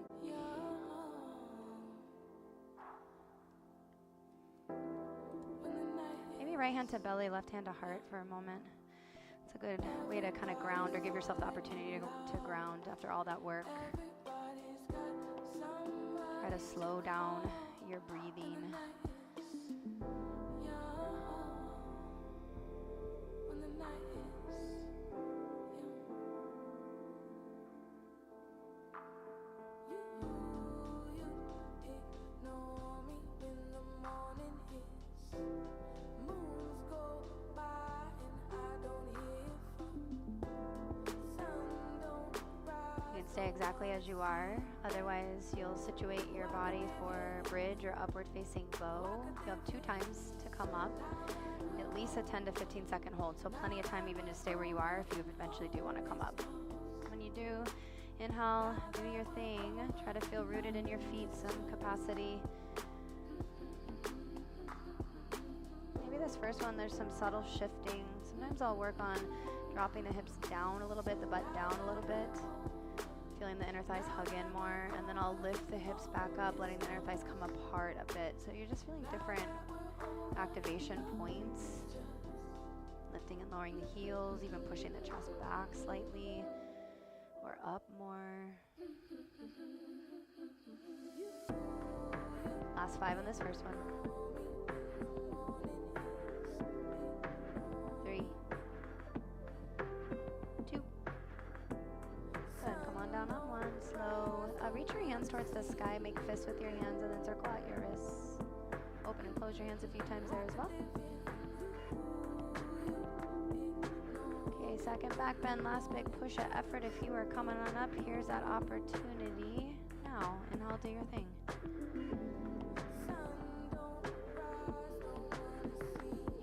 Maybe right hand to belly, left hand to heart for a moment. It's a good way to kind of ground or give yourself the opportunity to ground after all that work. Try to slow down your breathing. Stay exactly as you are, otherwise you'll situate your body for bridge or upward facing bow. You have 2 times to come up, at least a 10 to 15 second hold, so plenty of time even to stay where you are if you eventually do want to come up. When you do, inhale, do your thing, try to feel rooted in your feet, some capacity. Maybe this first one there's some subtle shifting. Sometimes I'll work on dropping the hips down a little bit, the butt down a little bit. Feeling the inner thighs hug in more, and then I'll lift the hips back up, letting the inner thighs come apart a bit. So you're just feeling different activation points. Lifting and lowering the heels, even pushing the chest back slightly, or up more. Last 5 on this first one. 3, 2. Good, come on down on 1, slow. Reach your hands towards the sky, make fists with your hands, and then circle out your wrists. Open and close your hands a few times there as well. Okay, second back bend, last big push of effort. If you are coming on up, here's that opportunity. Now, inhale, do your thing.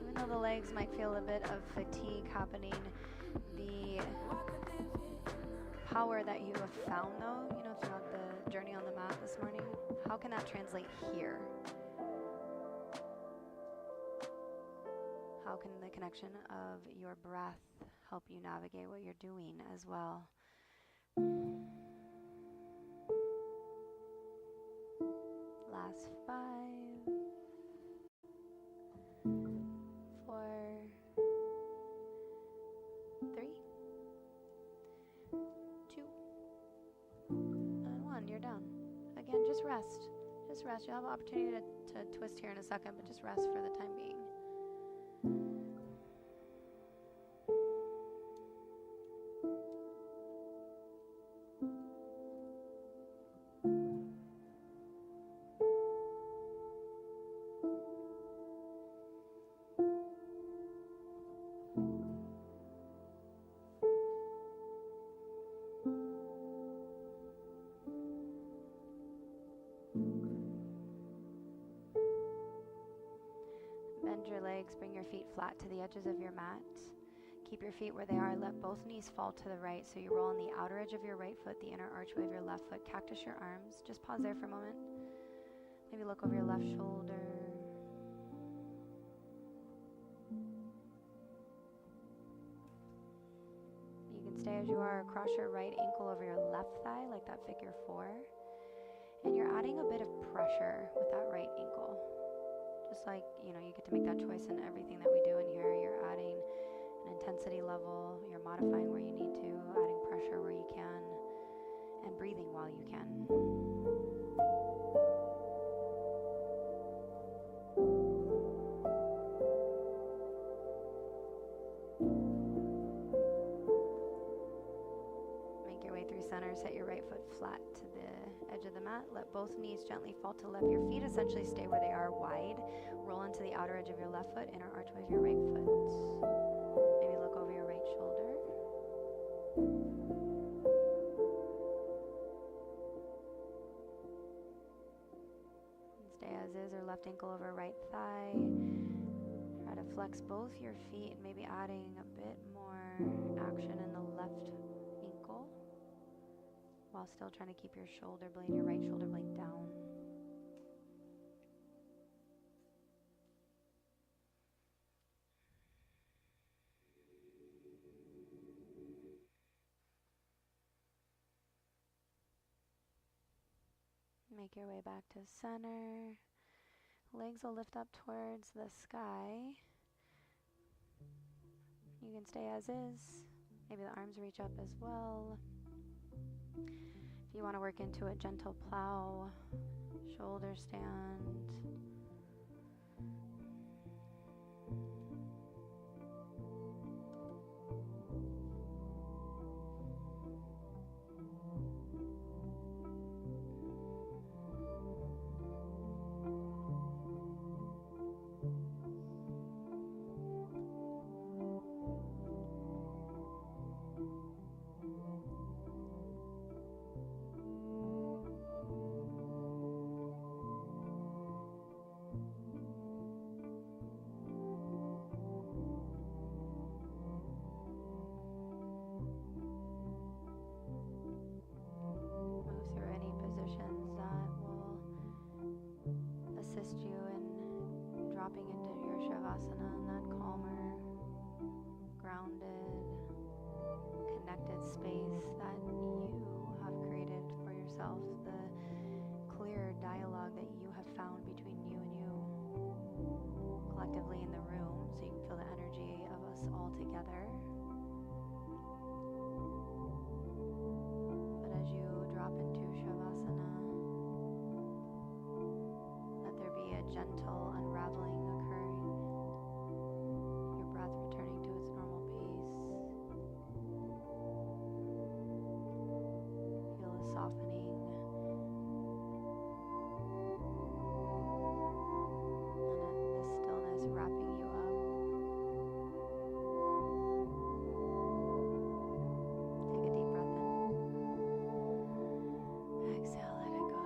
Even though the legs might feel a bit of fatigue happening, the power that you have found, though, throughout the journey on the mat this morning, how can that translate here? How can the connection of your breath help you navigate what you're doing as well? Last 5, 4, 3, 2, and 1. You're done. Again, just rest. Just rest. You'll have an opportunity to twist here in a second, but just rest for the time being. Bend your legs, bring your feet flat to the edges of your mat. Keep your feet where they are. Let both knees fall to the right, so you roll on the outer edge of your right foot, the inner archway of your left foot. Cactus your arms. Just pause there for a moment. Maybe look over your left shoulder. You can stay as you are. Cross your right ankle over your left thigh, like that figure 4. And you're adding a bit of pressure with that right ankle. Just like, you get to make that choice in everything that we do in here. You're adding an intensity level, you're modifying where you need to, adding pressure where you can, and breathing while you can. Make your way through center, set your right foot flat to the edge of the mat. Let both knees gently fall to the left. Your feet essentially stay where they are, wide. Roll into the outer edge of your left foot, inner archway of your right foot. Maybe look over your right shoulder. And stay as is, or left ankle over right thigh. Try to flex both your feet, maybe adding a bit more action in the left ankle, while still trying to keep your shoulder blade, your right shoulder blade down. Make your way back to center. Legs will lift up towards the sky. You can stay as is. Maybe the arms reach up as well. If you want to work into a gentle plow, shoulder stand. Dropping into your Shavasana in that calmer, grounded, connected space that you have created for yourself, the clear dialogue that you have found between you and you collectively in the room, so you can feel the energy of us all together. But as you drop into Shavasana, let there be a gentle unraveling occurring, your breath returning to its normal pace. Feel a softening, and the stillness wrapping you up. Take a deep breath in. Exhale, let it go.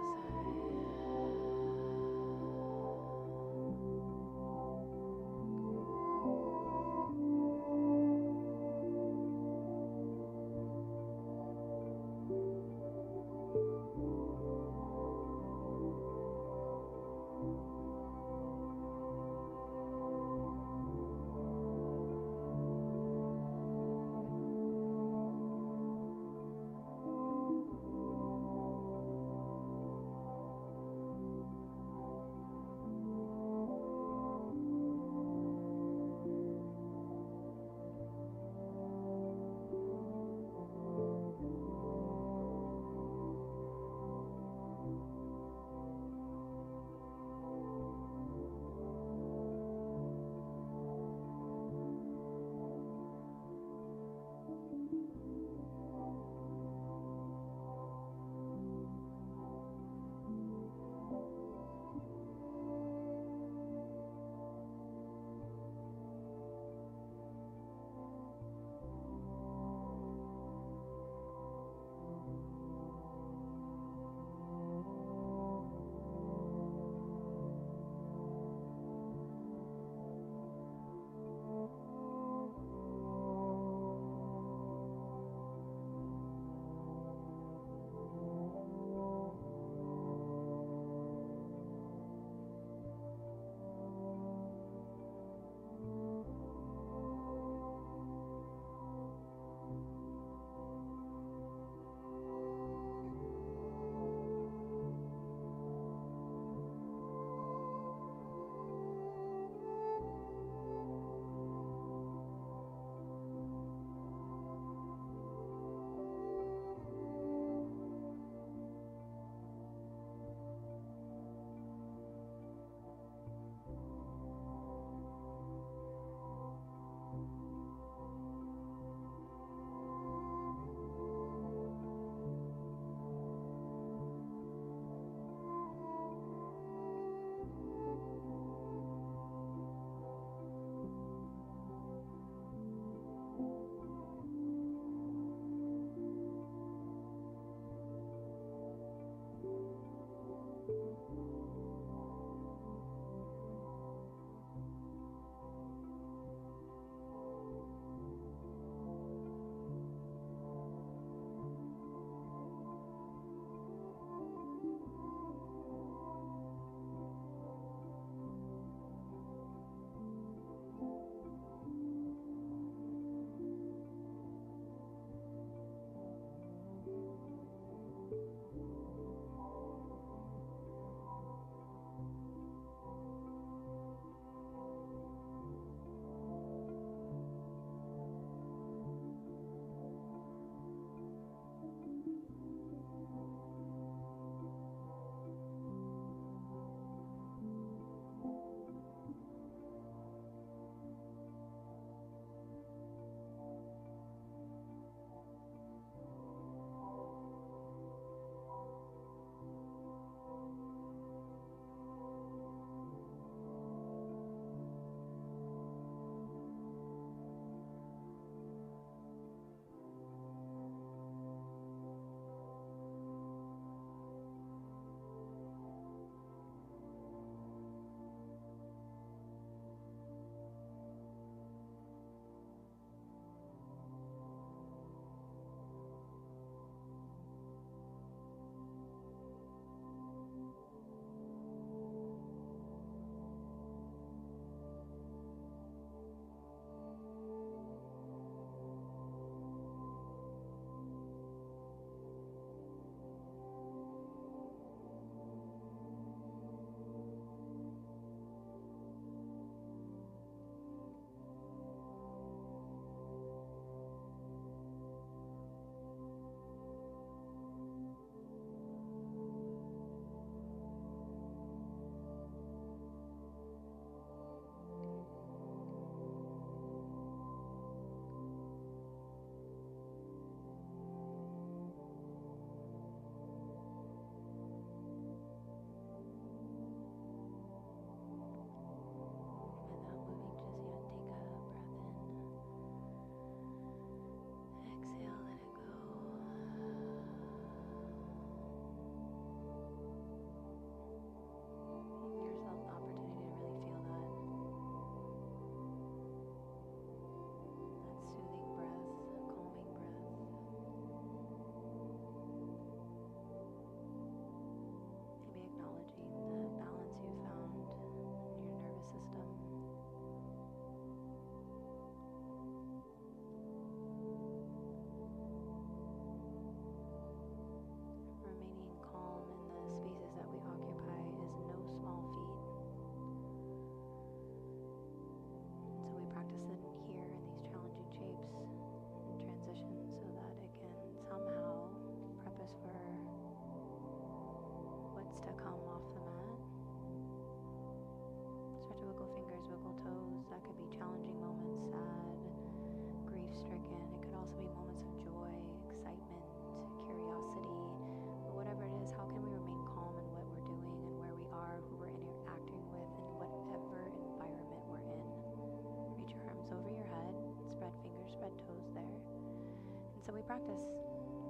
So we practice.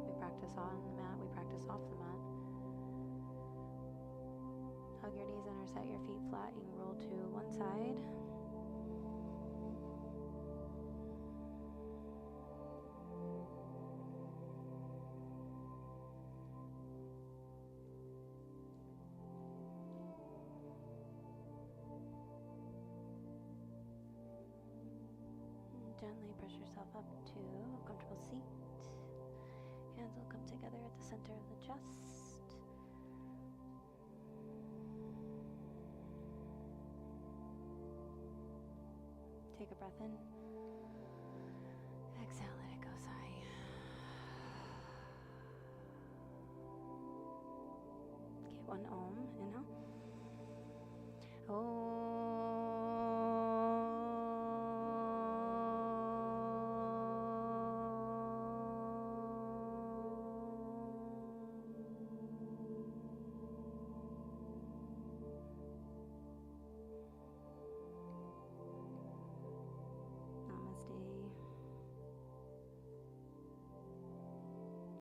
We practice on the mat. We practice off the mat. Hug your knees in or set your feet flat. You can roll to one side. Gently press yourself up to a comfortable seat. Hands will come together at the center of the chest. Take a breath in. Exhale, let it go, sigh. Okay, one Om, inhale. Om.